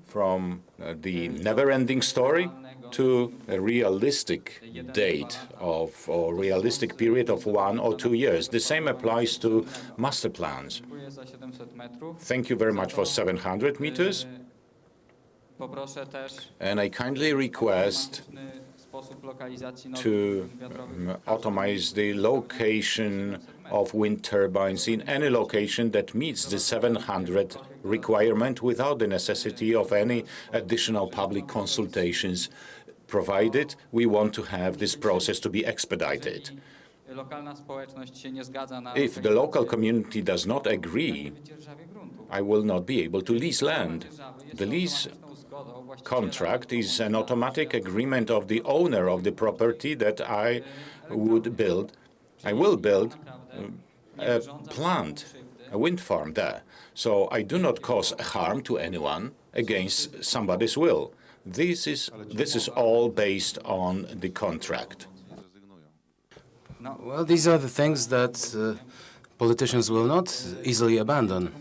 A: from the never-ending story to a realistic date or realistic period of 1 or 2 years. The same applies to master plans. Thank you very much for 700 meters. And I kindly request to automate the location of wind turbines in any location that meets the 700 requirement without the necessity of any additional public consultations, provided we want to have this process to be expedited. If the local community does not agree, I will not be able to lease land. The lease contract is an automatic agreement of the owner of the property that I will build a plant, a wind farm there. So I do not cause harm to anyone against somebody's will. This is all based on the contract.
B: Well, these are the things that politicians will not easily abandon.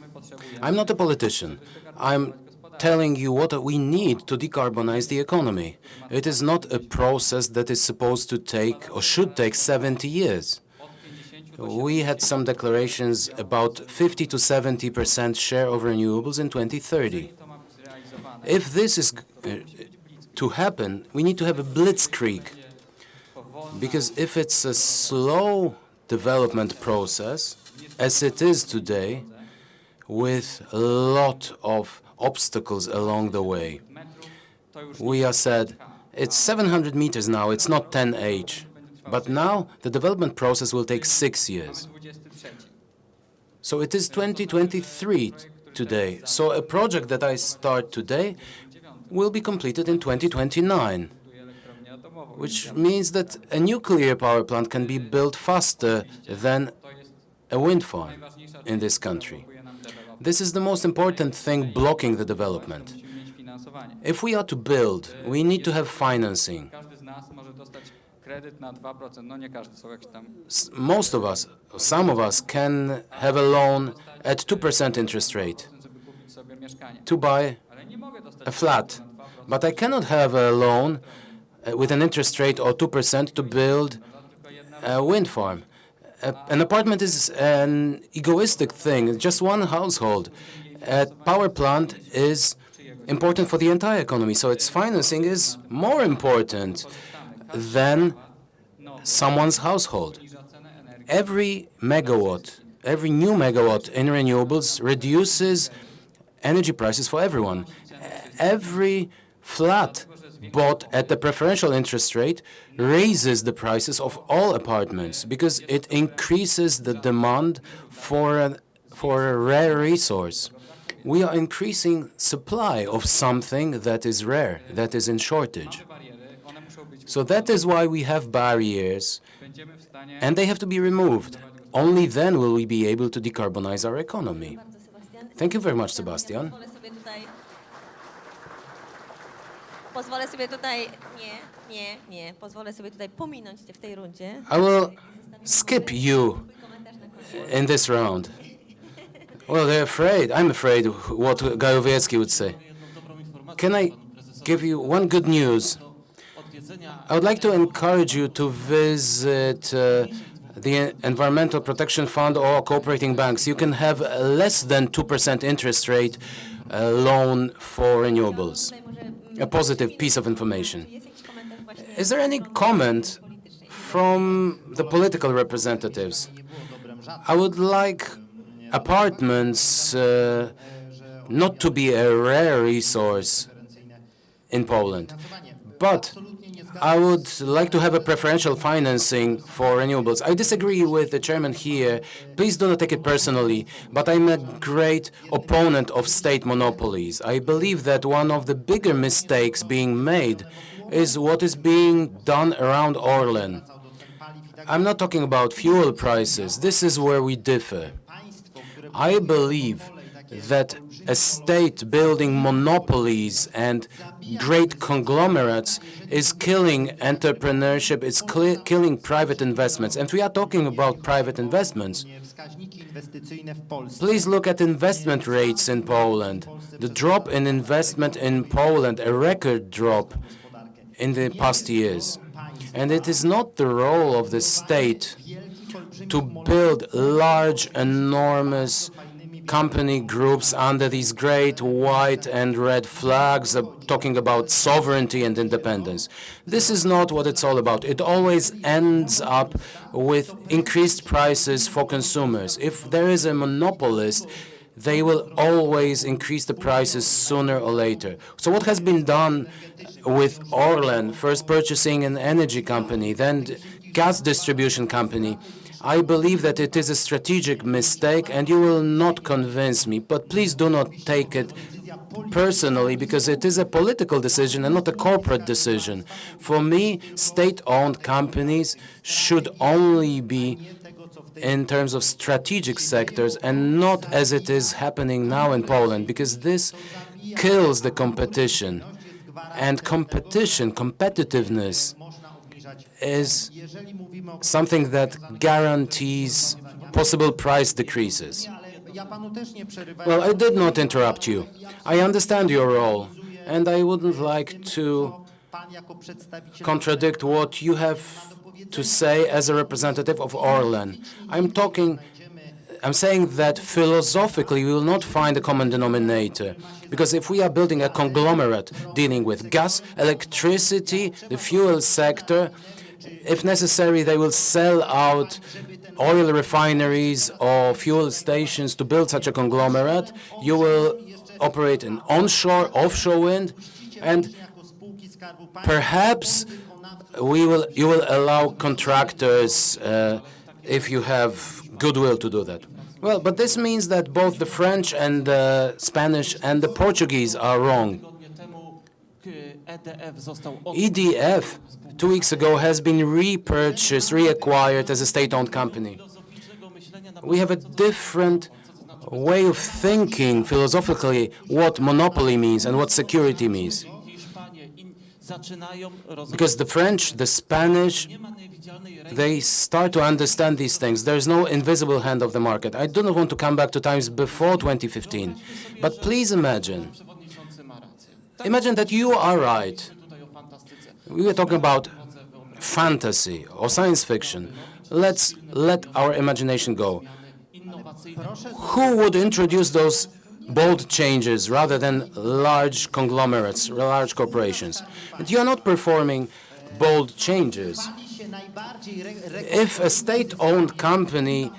B: I'm not a politician. I'm telling you what we need to decarbonize the economy. It is not a process that is supposed to take or should take 70 years. We had some declarations about 50 to 70% share of renewables in 2030. If this is to happen, we need to have a blitzkrieg, because if it's a slow development process, as it is today, with a lot of obstacles along the way, we are said, it's 700 meters now, it's not 10H. But now the development process will take 6 years. So it is 2023 today. So a project that I start today will be completed in 2029, which means that a nuclear power plant can be built faster than a wind farm in this country. This is the most important thing blocking the development. If we are to build, we need to have financing. Most of us, some of us, can have a loan at 2% interest rate to buy a flat. But I cannot have a loan with an interest rate of 2% to build a wind farm. An apartment is an egoistic thing, just one household. A power plant is important for the entire economy, so its financing is more important than someone's household. Every megawatt, every new megawatt in renewables reduces energy prices for everyone. Every flat bought at the preferential interest rate raises the prices of all apartments because it increases the demand for a rare resource. We are increasing supply of something that is rare, that is in shortage. So that is why we have barriers, and they have to be removed. Only then will we be able to decarbonize our economy. Thank you very much, Sebastian.
G: Pozwolę sobie tutaj, nie, pozwolę sobie tutaj pominąć cię w tej rundzie.
B: I will skip you in this round. Well, they're afraid. I'm afraid what Gajowiecki would say. Can I give you one good news? I would like to encourage you to visit the Environmental Protection Fund or cooperating banks. You can have a less than 2% interest rate loan for renewables. A positive piece of information. Is there any comment from the political representatives? I would like apartments not to be a rare resource in Poland, but I would like to have a preferential financing for renewables. I disagree with the chairman here. Please do not take it personally, but I'm a great opponent of state monopolies. I believe that one of the bigger mistakes being made is what is being done around Orlen. I'm not talking about fuel prices. This is where we differ. I believe that a state building monopolies and great conglomerates is killing entrepreneurship, it's killing private investments. And we are talking about private investments. Please look at investment rates in Poland. The drop in investment in Poland, a record drop in the past years. And it is not the role of the state to build large, enormous company groups under these great white and red flags talking about sovereignty and independence. This is not what it's all about. It always ends up with increased prices for consumers. If there is a monopolist, they will always increase the prices sooner or later. So what has been done with Orlen, first purchasing an energy company, then gas distribution company, I believe that it is a strategic mistake, and you will not convince me, but please do not take it personally, because it is a political decision and not a corporate decision. For me, state-owned companies should only be in terms of strategic sectors and not as it is happening now in Poland, because this kills the competition. And competitiveness is something that guarantees possible price decreases. Well, I did not interrupt you. I understand your role, and I wouldn't like to contradict what you have to say as a representative of Orlen. I'm saying that philosophically we will not find a common denominator, because if we are building a conglomerate dealing with gas, electricity, the fuel sector, if necessary, they will sell out oil refineries or fuel stations to build such a conglomerate. You will operate in onshore, offshore wind, and perhaps you will allow contractors if you have goodwill to do that. Well, but this means that both the French and the Spanish and the Portuguese are wrong. EDF 2 weeks ago has been repurchased, reacquired as a state-owned company. We have a different way of thinking philosophically what monopoly means and what security means. Because the French, the Spanish, they start to understand these things. There's no invisible hand of the market. I do not want to come back to times before 2015, but please imagine that you are right. We were talking about fantasy or science fiction. Let's let our imagination go. Who would introduce those bold changes rather than large conglomerates, large corporations? But you are not performing bold changes. If a state-owned company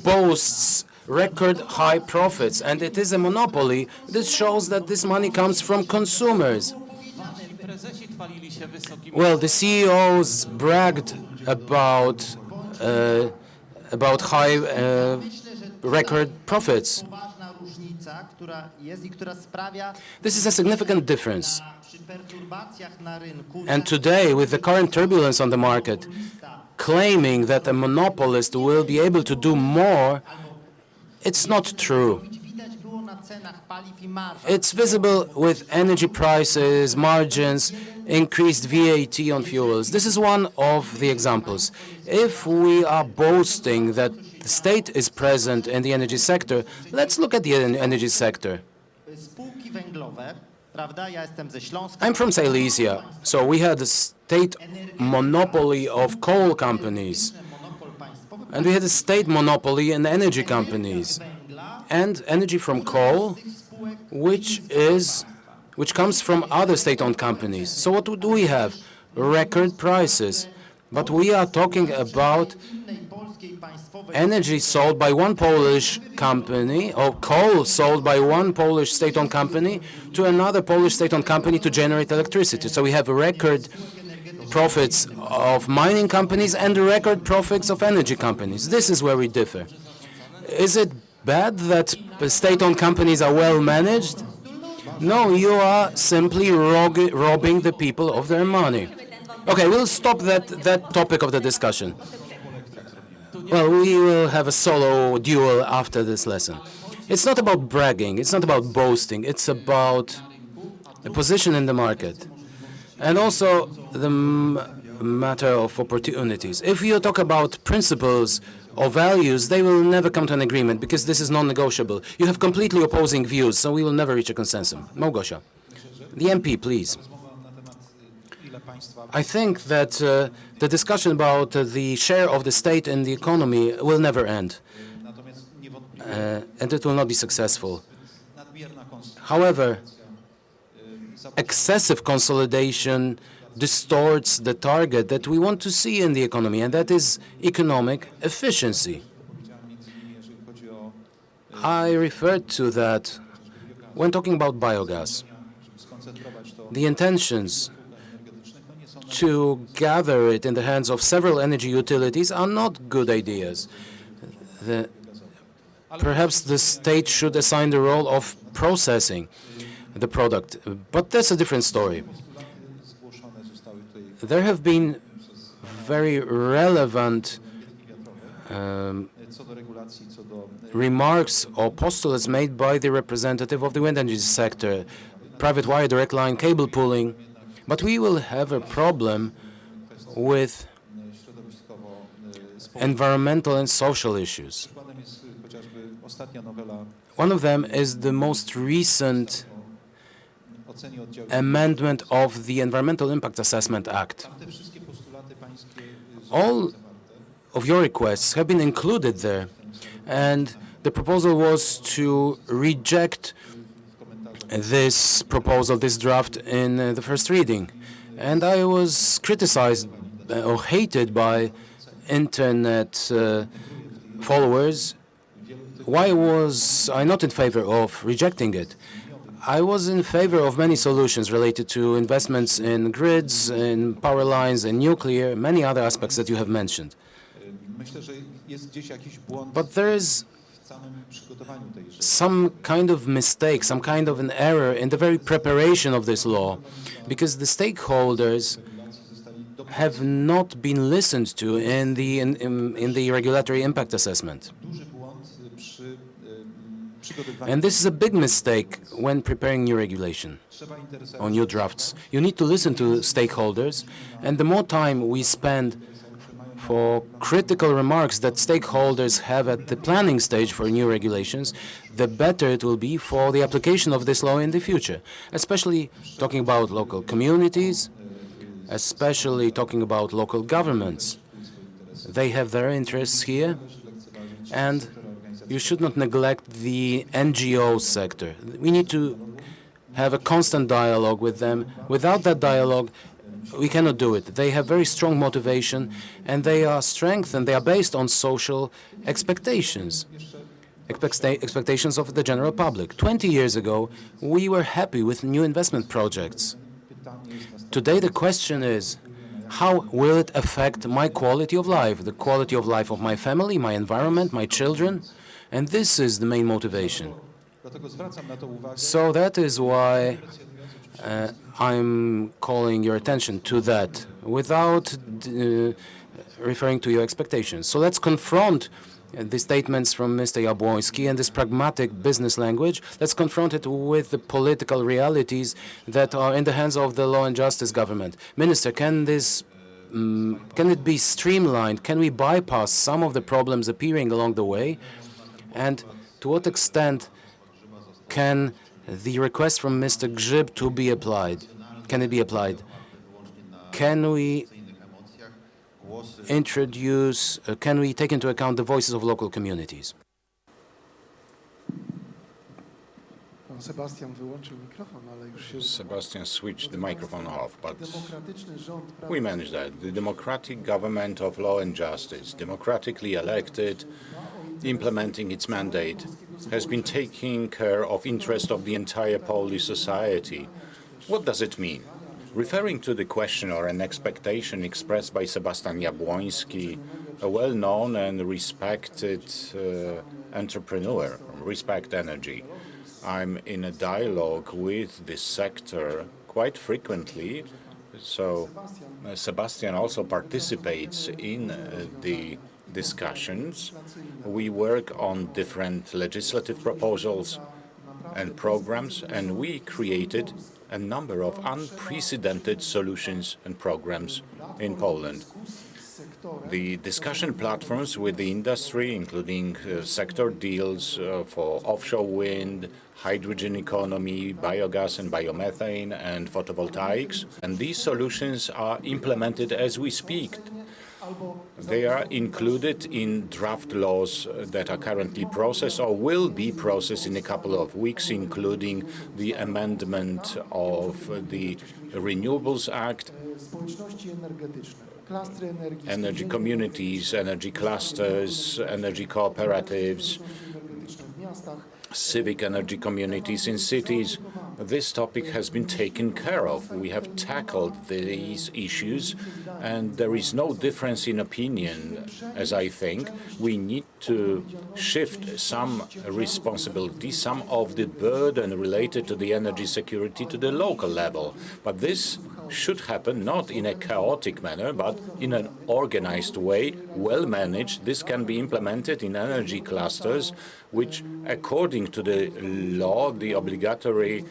B: boasts record high profits and it is a monopoly, this shows that this money comes from consumers. Well, the CEOs bragged about high record profits. This is a significant difference. And today, with the current turbulence on the market, claiming that a monopolist will be able to do more, it's not true. It's visible with energy prices, margins, increased VAT on fuels. This is one of the examples. If we are boasting that the state is present in the energy sector, let's look at the energy sector. I'm from Silesia, so we had a state monopoly of coal companies, and we had a state monopoly in energy companies, and energy from coal, which comes from other state-owned companies. So what do we have? Record prices. But we are talking about energy sold by one Polish company, or coal sold by one Polish state-owned company to another Polish state-owned company to generate electricity. So we have record profits of mining companies and record profits of energy companies. This is where we differ. Is it bad that state-owned companies are well managed? No, you are simply robbing the people of their money. Okay, we'll stop that topic of the discussion. Well, we will have a solo duel after this lesson. It's not about bragging, it's not about boasting, it's about a position in the market. And also the matter of opportunities. If you talk about principles or values, they will never come to an agreement because this is non-negotiable. You have completely opposing views, so we will never reach a consensus. Małgosia, the MP, please. I think that the discussion about the share of the state in the economy will never end, and it will not be successful. However, excessive consolidation distorts the target that we want to see in the economy, and that is economic efficiency. I referred to that when talking about biogas. The intentions to gather it in the hands of several energy utilities are not good ideas. Perhaps the state should assign the role of processing the product, but that's a different story. There have been very relevant remarks or postulates made by the representative of the wind energy sector, private wire, direct line, cable pooling, but we will have a problem with environmental and social issues. One of them is the most recent amendment of the Environmental Impact Assessment Act. All of your requests have been included there, and the proposal was to reject this proposal, this draft, in the first reading. And I was criticized or hated by internet followers. Why was I not in favor of rejecting it? I was in favor of many solutions related to investments in grids, in power lines, in nuclear, many other aspects that you have mentioned. But there is some kind of mistake, some kind of an error in the very preparation of this law, because the stakeholders have not been listened to in the regulatory impact assessment. And this is a big mistake when preparing new regulation or new drafts. You need to listen to stakeholders, and the more time we spend for critical remarks that stakeholders have at the planning stage for new regulations, the better it will be for the application of this law in the future, especially talking about local communities, especially talking about local governments. They have their interests here, and you should not neglect the NGO sector. We need to have a constant dialogue with them. Without that dialogue, we cannot do it. They have very strong motivation, and they are strengthened. They are based on social expectations, expectations of the general public. 20 years ago, we were happy with new investment projects. Today the question is, how will it affect my quality of life, the quality of life of my family, my environment, my children? And this is the main motivation. So that is why I'm calling your attention to that without referring to your expectations. So let's confront the statements from Mr. Jabłoński and this pragmatic business language. Let's confront it with the political realities that are in the hands of the law and justice government. Minister, can it be streamlined? Can we bypass some of the problems appearing along the way? And to what extent can the request from Mr. Grzyb to be applied? Can it be applied? Can we can we take into account the voices of local communities?
A: Sebastian switched the microphone off, but we managed that. The democratic government of law and justice, democratically elected, implementing its mandate, has been taking care of interest of the entire Polish society. What does it mean? Referring to the question or an expectation expressed by Sebastian Jabłoński, a well-known and respected entrepreneur, Respect Energy, I'm in a dialogue with this sector quite frequently, so Sebastian also participates in the discussions. We work on different legislative proposals and programs, and we created a number of unprecedented solutions and programs in Poland. The discussion platforms with the industry, including sector deals for offshore wind, hydrogen economy, biogas and biomethane, and photovoltaics. And these solutions are implemented as we speak. They are included in draft laws that are currently processed or will be processed in a couple of weeks, including the amendment of the Renewables Act, energy communities, energy clusters, energy cooperatives, civic energy communities in cities. This topic has been taken care of. We have tackled these issues, and there is no difference in opinion, as I think. We need to shift some responsibility, some of the burden related to the energy security to the local level. But this should happen not in a chaotic manner, but in an organized way, well managed. This can be implemented in energy clusters, which, according to the law, the obligatory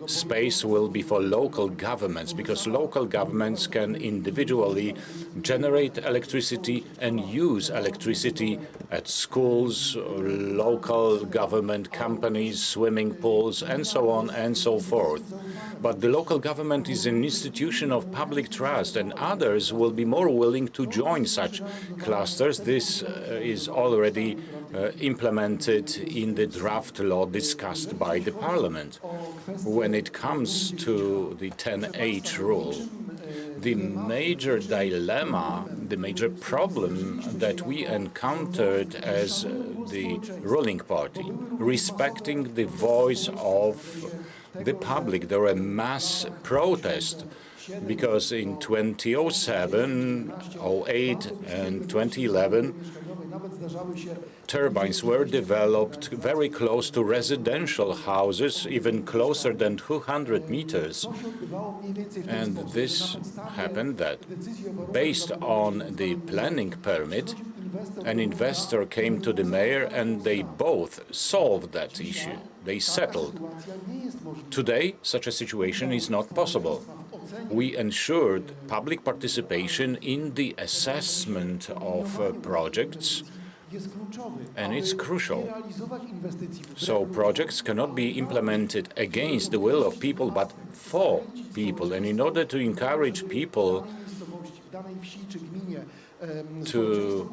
A: space will be for local governments, because local governments can individually generate electricity and use electricity at schools, local government companies, swimming pools, and so on and so forth. But the local government is an institution of public trust, and others will be more willing to join such clusters. This is already implemented in the draft law discussed by the Parliament. When it comes to the 10H rule, the major dilemma, the major problem that we encountered as the ruling party, respecting the voice of the public. There were mass protests because in 2007, 08, and 2011, turbines were developed very close to residential houses, even closer than 200 meters. And this happened that, based on the planning permit, an investor came to the mayor and they both solved that issue. They settled. Today, such a situation is not possible. We ensured public participation in the assessment of projects, and it's crucial. So projects cannot be implemented against the will of people, but for people. And in order to encourage people to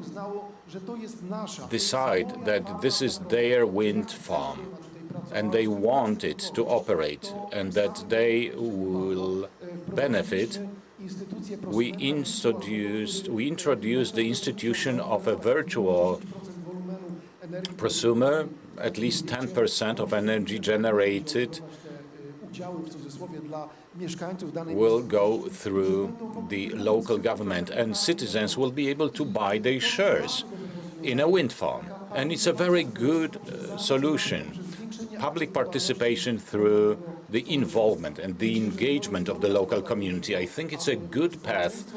A: decide that this is their wind farm and they want it to operate and that they will benefit, we introduced the institution of a virtual prosumer. At least 10% of energy generated will go through the local government, and citizens will be able to buy their shares in a wind farm. And it's a very good solution. Public participation through the involvement and the engagement of the local community. I think it's a good path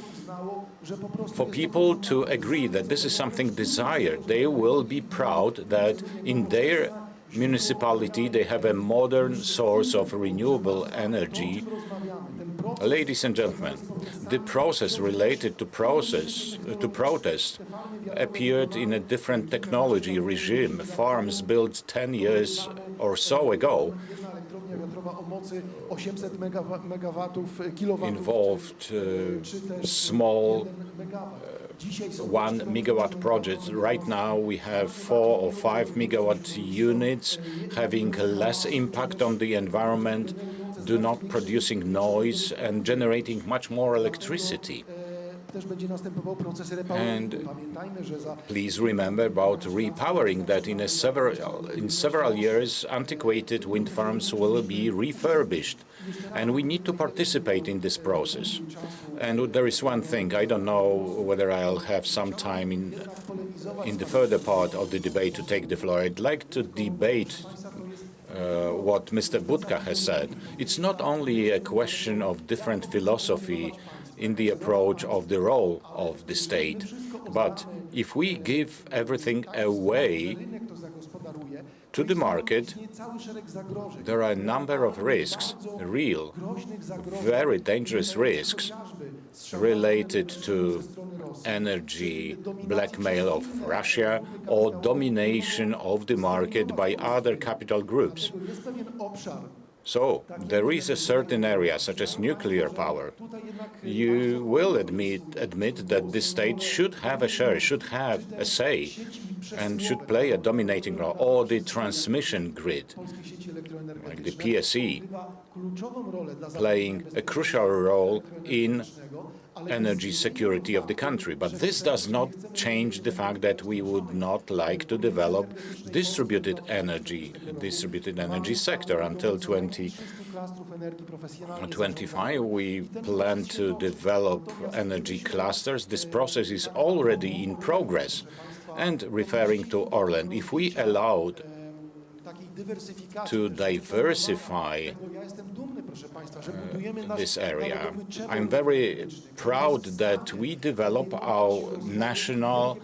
A: for people to agree that this is something desired. They will be proud that in their municipality they have a modern source of renewable energy. Ladies and gentlemen, the process related to protest appeared in a different technology regime. Farms built 10 years or so ago involved small 1 megawatt projects. Right now we have 4 or 5 megawatt units having less impact on the environment, do not producing noise and generating much more electricity. And please remember about repowering, that in several years antiquated wind farms will be refurbished, and we need to participate in this process. And there is one thing, I don't know whether I'll have some time in the further part of the debate to take the floor. I'd like to debate what Mr. Budka has said. It's not only a question of different philosophy in the approach of the role of the state, but if we give everything away to the market, there are a number of risks, real, very dangerous risks related to energy blackmail of Russia or domination of the market by other capital groups. So there is a certain area, such as nuclear power. You will admit that the state should have a share, should have a say, and should play a dominating role, or the transmission grid, like the PSE, playing a crucial role in energy security of the country. But this does not change the fact that we would not like to develop distributed energy sector. Until 2025, we plan to develop energy clusters. This process is already in progress. And referring to Orlen, if we allowed to diversify this area, I'm very proud that we develop our national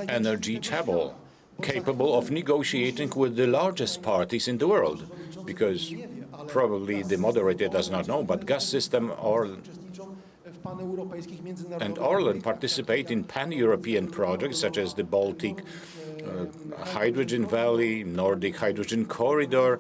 A: energy channel, capable of negotiating with the largest parties in the world, because probably the moderator does not know, but gas system and Orlen participate in pan-European projects such as the Baltic Hydrogen Valley, Nordic Hydrogen Corridor,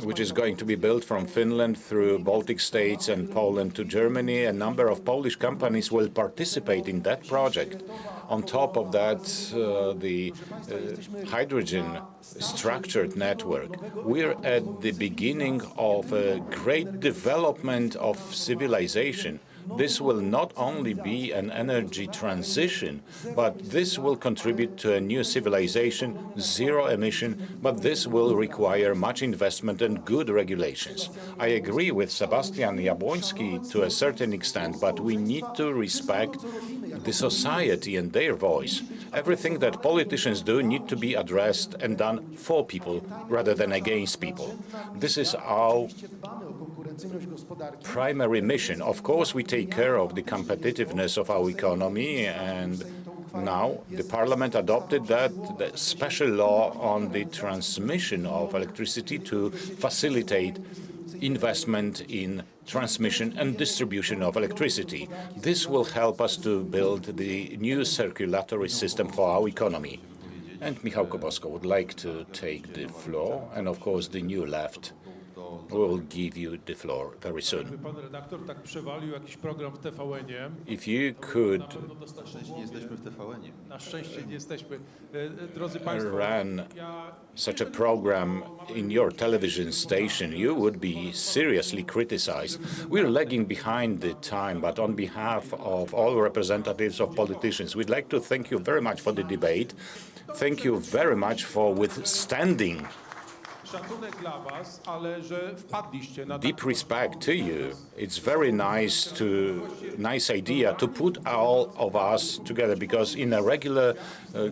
A: which is going to be built from Finland through Baltic states and Poland to Germany. A number of Polish companies will participate in that project. On top of that, the hydrogen structured network. We're at the beginning of a great development of civilization. This will not only be an energy transition, but this will contribute to a new civilization, zero emission, but this will require much investment and good regulations. I agree with Sebastian Jabłoński to a certain extent, but we need to respect the society and their voice. Everything that politicians do needs to be addressed and done for people rather than against people. This is our primary mission. Of course, we take care of the competitiveness of our economy, and now the Parliament adopted the special law on the transmission of electricity to facilitate investment in transmission and distribution of electricity. This will help us to build the new circulatory system for our economy. And Michał Kobosko would like to take the floor, and of course the new left. We will give you the floor very soon.
E: Jakby pan redaktor tak przewalił jakiś program w TVN-ie,
A: If you could
F: Nie jesteśmy w TVN-ie.
E: na szczęście nie jesteśmy. Drodzy państwo,
A: run
E: ja
A: such a program in your television station, you would be seriously criticized. We're lagging behind the time, but on behalf of all representatives of politicians, we'd like to thank you very much for the debate. Thank you very much for withstanding.
E: szacunek dla was, ale że wpadliście na
A: Deep respect to you. It's very nice idea to put all of us together, because in a regular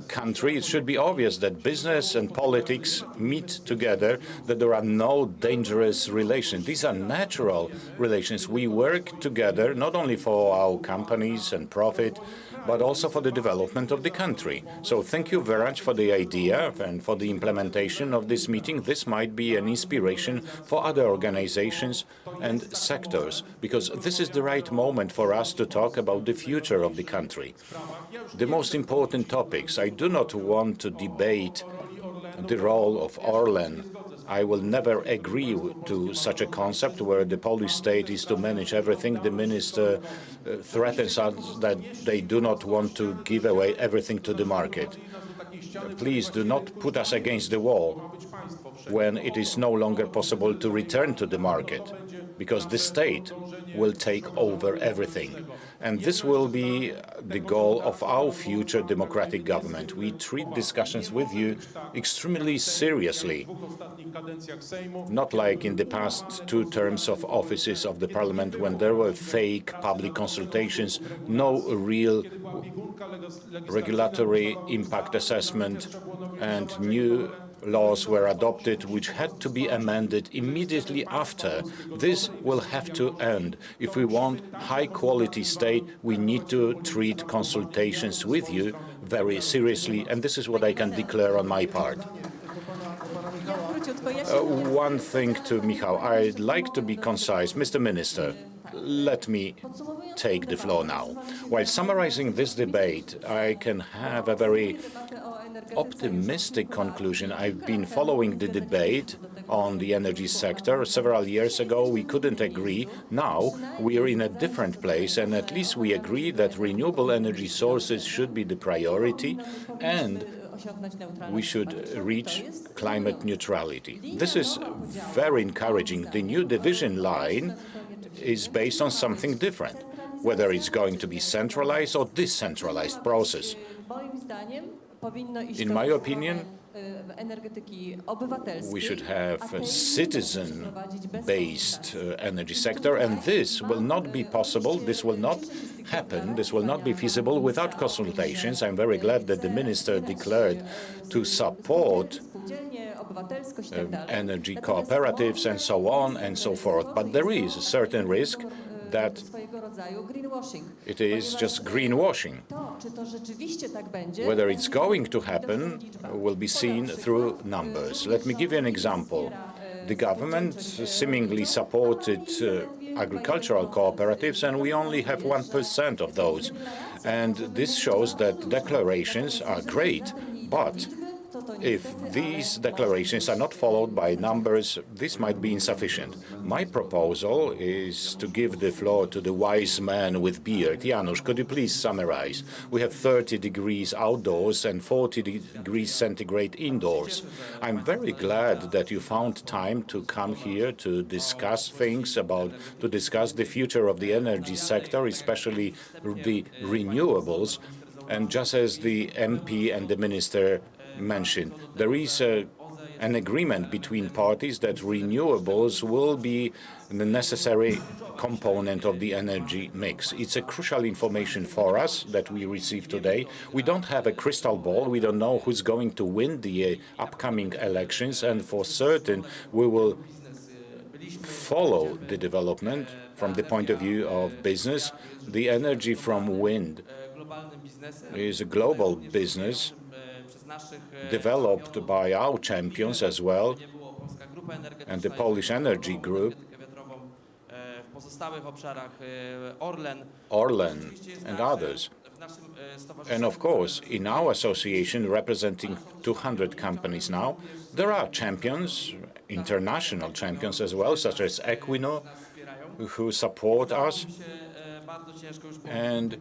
A: country it should be obvious that business and politics meet together, that there are no dangerous relations. These are natural relations. We work together not only for our companies and profit, but also for the development of the country. So thank you very much for the idea and for the implementation of this meeting. This might be an inspiration for other organizations and sectors, because this is the right moment for us to talk about the future of the country. The most important topics. I do not want to debate the role of Orlen. I will never agree to such a concept where the Polish state is to manage everything. The minister threatens us that they do not want to give away everything to the market. Please do not put us against the wall when it is no longer possible to return to the market, because the state will take over everything. And this will be the goal of our future democratic government. We treat discussions with you extremely seriously, not like in the past 2 terms of offices of the parliament when there were fake public consultations, no real regulatory impact assessment, and new laws were adopted which had to be amended immediately after. This will have to end. If we want high-quality state, we need to treat consultations with you very seriously, and this is what I can declare on my part. One thing to Michał. I'd like to be concise. Mr. Minister, let me take the floor now. While summarizing this debate, I can have a very optimistic conclusion. I've been following the debate on the energy sector. Several years ago, we couldn't agree. Now, we are in a different place, and at least we agree that renewable energy sources should be the priority, and we should reach climate neutrality. This is very encouraging. The new division line is based on something different, whether it's going to be centralized or decentralized process. In my opinion, we should have a citizen-based energy sector, and this will not be possible, this will not happen, this will not be feasible without consultations. I'm very glad that the minister declared to support energy cooperatives and so on and so forth. But there is a certain risk that it is just greenwashing. Whether it's going to happen will be seen through numbers. Let me give you an example. The government seemingly supported agricultural cooperatives, and we only have 1% of those. And this shows that declarations are great, but if these declarations are not followed by numbers, this might be insufficient. My proposal is to give the floor to the wise man with beard. Janusz, could you please summarize? We have 30 degrees outdoors and 40 degrees centigrade indoors. I'm very glad that you found time to come here to discuss to discuss the future of the energy sector, especially the renewables. And just as the MP and the minister mentioned, there is an agreement between parties that renewables will be the necessary component of the energy mix. It's a crucial information for us that we received today. We don't have a crystal ball. We don't know who's going to win the upcoming elections, and for certain we will follow the development from the point of view of business. The energy from wind is a global business developed by our champions as well, and the Polish Energy Group, Orlen, and others. And of course, in our association, representing 200 companies now, there are champions international champions as well, such as Equinor, who support us. And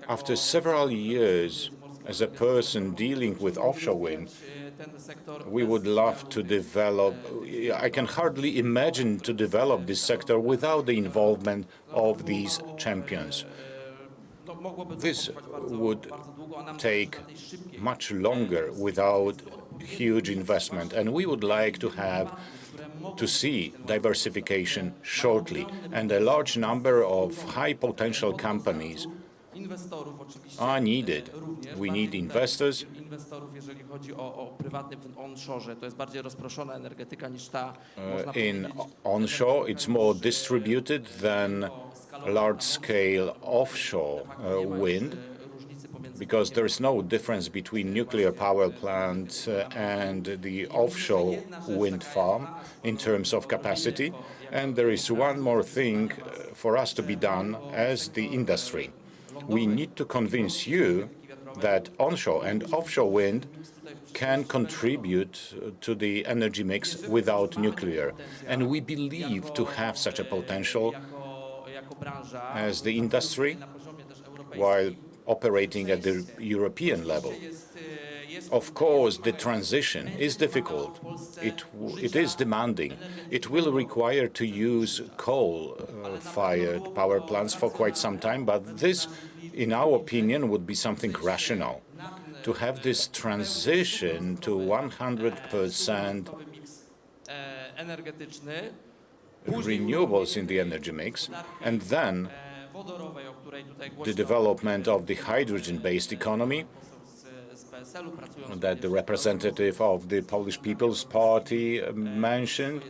A: after several years, as a person dealing with offshore wind, we would love to develop. I can hardly imagine to develop this sector without the involvement of these champions. This would take much longer without huge investment, and we would like to see diversification shortly, and a large number of high potential companies are needed. We need investors. In onshore, it's more distributed than large-scale offshore wind, because there is no difference between nuclear power plant and the offshore wind farm in terms of capacity. And there is one more thing for us to be done as the industry. We need to convince you that onshore and offshore wind can contribute to the energy mix without nuclear. And we believe to have such a potential as the industry while operating at the European level. Of course, the transition is difficult. It is demanding. It will require to use coal-fired power plants for quite some time, but this, in our opinion, would be something rational. To have this transition to 100% renewables in the energy mix, and then the development of the hydrogen-based economy that the representative of the Polish People's Party mentioned.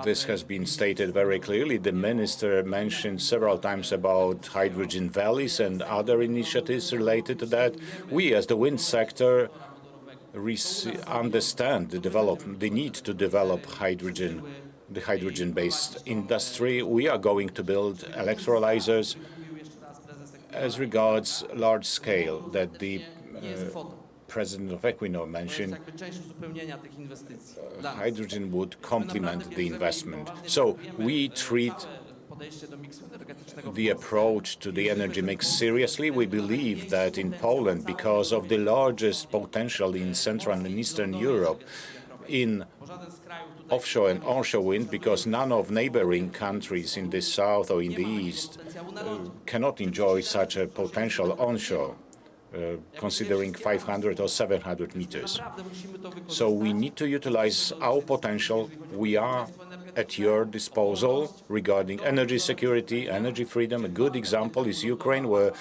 A: This has been stated very clearly. The minister mentioned several times about hydrogen valleys and other initiatives related to that. We, as the wind sector, understand the need to develop the hydrogen-based industry. We are going to build electrolyzers. As regards large scale that the president of Equinor mentioned, hydrogen would complement the investment. So we treat the approach to the energy mix seriously. We believe that in Poland, because of the largest potential in Central and Eastern Europe in offshore and onshore wind, because none of neighboring countries in the south or in the east cannot enjoy such a potential onshore, considering 500 or 700 meters. So we need to utilize our potential. We are at your disposal regarding energy security, energy freedom. A good example is Ukraine, where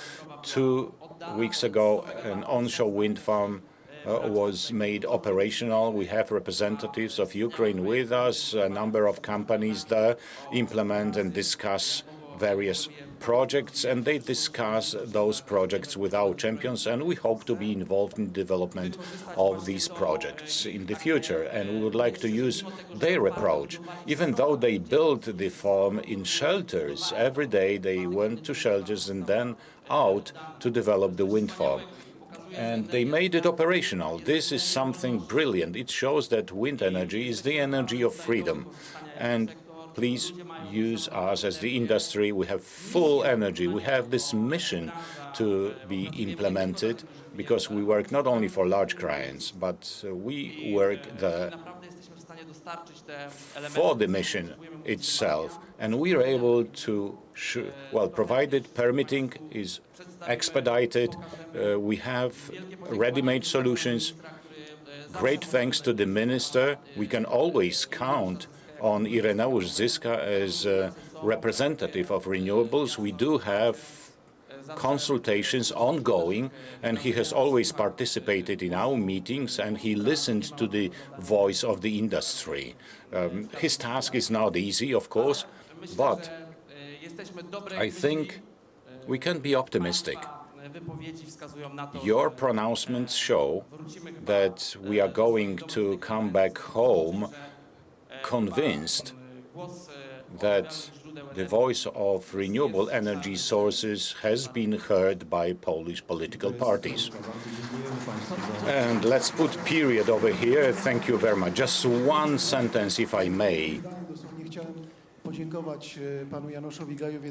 A: 2 weeks ago an onshore wind farm was made operational. We have representatives of Ukraine with us. A number of companies there implement and discuss various projects, and they discuss those projects with our champions, and we hope to be involved in the development of these projects in the future. And we would like to use their approach. Even though they built the farm in shelters, every day they went to shelters and then out to develop the wind farm. And they made it operational. This is something brilliant. It shows that wind energy is the energy of freedom. And please use us as the industry. We have full energy. We have this mission to be implemented, because we work not only for large clients, but we work for the mission itself. And we are able to, provided permitting is expedited, we have ready-made solutions. Great thanks to the minister. We can always count on Ireneusz Zyska as a representative of renewables. We do have consultations ongoing, and he has always participated in our meetings, and he listened to the voice of the industry. His task is not easy, of course, but I think we can be optimistic. Your pronouncements show that we are going to come back home convinced that The voice of renewable energy sources has been heard by Polish political parties. And let's put period over here. Thank you very much. Just one sentence, if I may.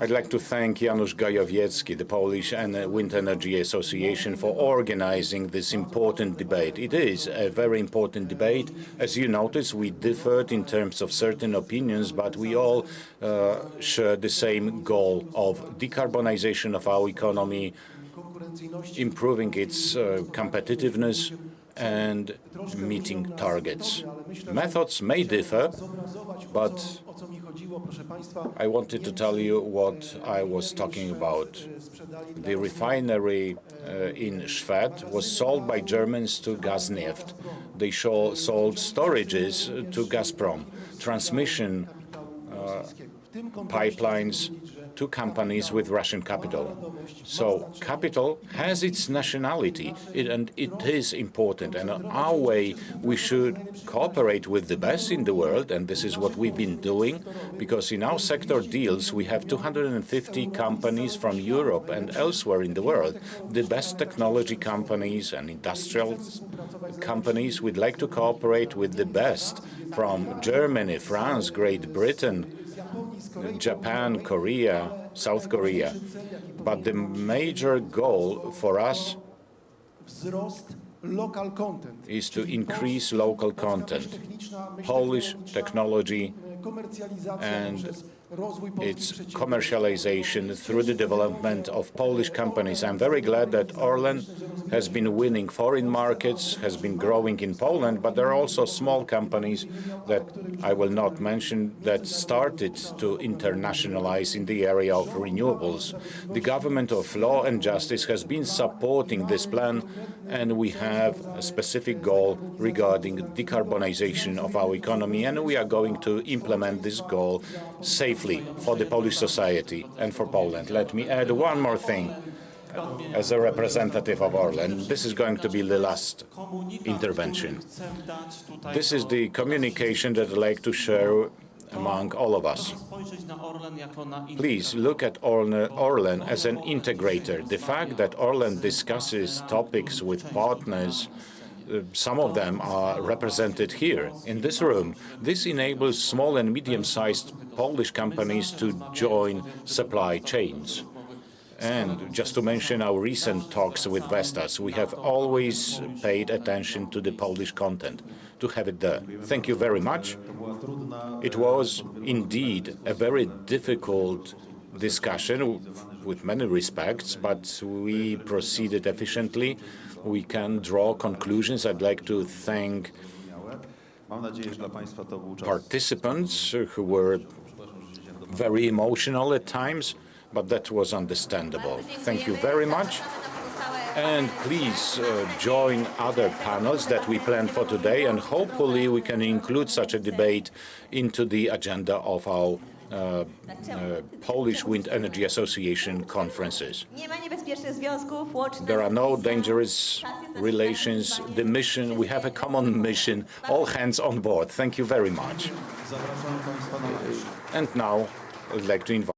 A: I'd like to thank Janusz Gajowiecki, the Polish Wind Energy Association, for organizing this important debate. It is a very important debate. As you notice, we differed in terms of certain opinions, but we all share the same goal of decarbonization of our economy, improving its competitiveness, and meeting targets. Methods may differ, but I wanted to tell you what I was talking about. The refinery in Schwedt was sold by Germans to Gazneft. They sold storages to Gazprom, transmission pipelines to companies with Russian capital. So capital has its nationality, and it is important. And in our way, we should cooperate with the best in the world, and this is what we've been doing, because in our sector deals, we have 250 companies from Europe and elsewhere in the world, the best technology companies and industrial companies. We'd like to cooperate with the best from Germany, France, Great Britain, Japan, Korea, South Korea. But the major goal for us is to increase local content, Polish technology and its commercialization through the development of Polish companies. I'm very glad that Orlen has been winning foreign markets, has been growing in Poland, but there are also small companies that I will not mention that started to internationalize in the area of renewables. The government of law and justice has been supporting this plan, and we have a specific goal regarding decarbonization of our economy, and we are going to implement this goal safely for the Polish society and for Poland. Let me add one more thing. As a representative of Orlen, this is going to be the last intervention. This is the communication that I'd like to share among all of us. Please look at Orlen as an integrator. The fact that Orlen discusses topics with partners, some of them are represented here in this room. This enables small and medium-sized Polish companies to join supply chains. And just to mention our recent talks with Vestas, we have always paid attention to the Polish content, to have it there. Thank you very much. It was indeed a very difficult discussion with many respects, but we proceeded efficiently. We can draw conclusions. I'd like to thank participants who were very emotional at times, but that was understandable. Thank you very much. And please join other panels that we planned for today, and hopefully we can include such a debate into the agenda of our Polish Wind Energy Association conferences. There are no dangerous relations. The mission, we have a common mission, all hands on board. Thank you very much. And now I'd like to invite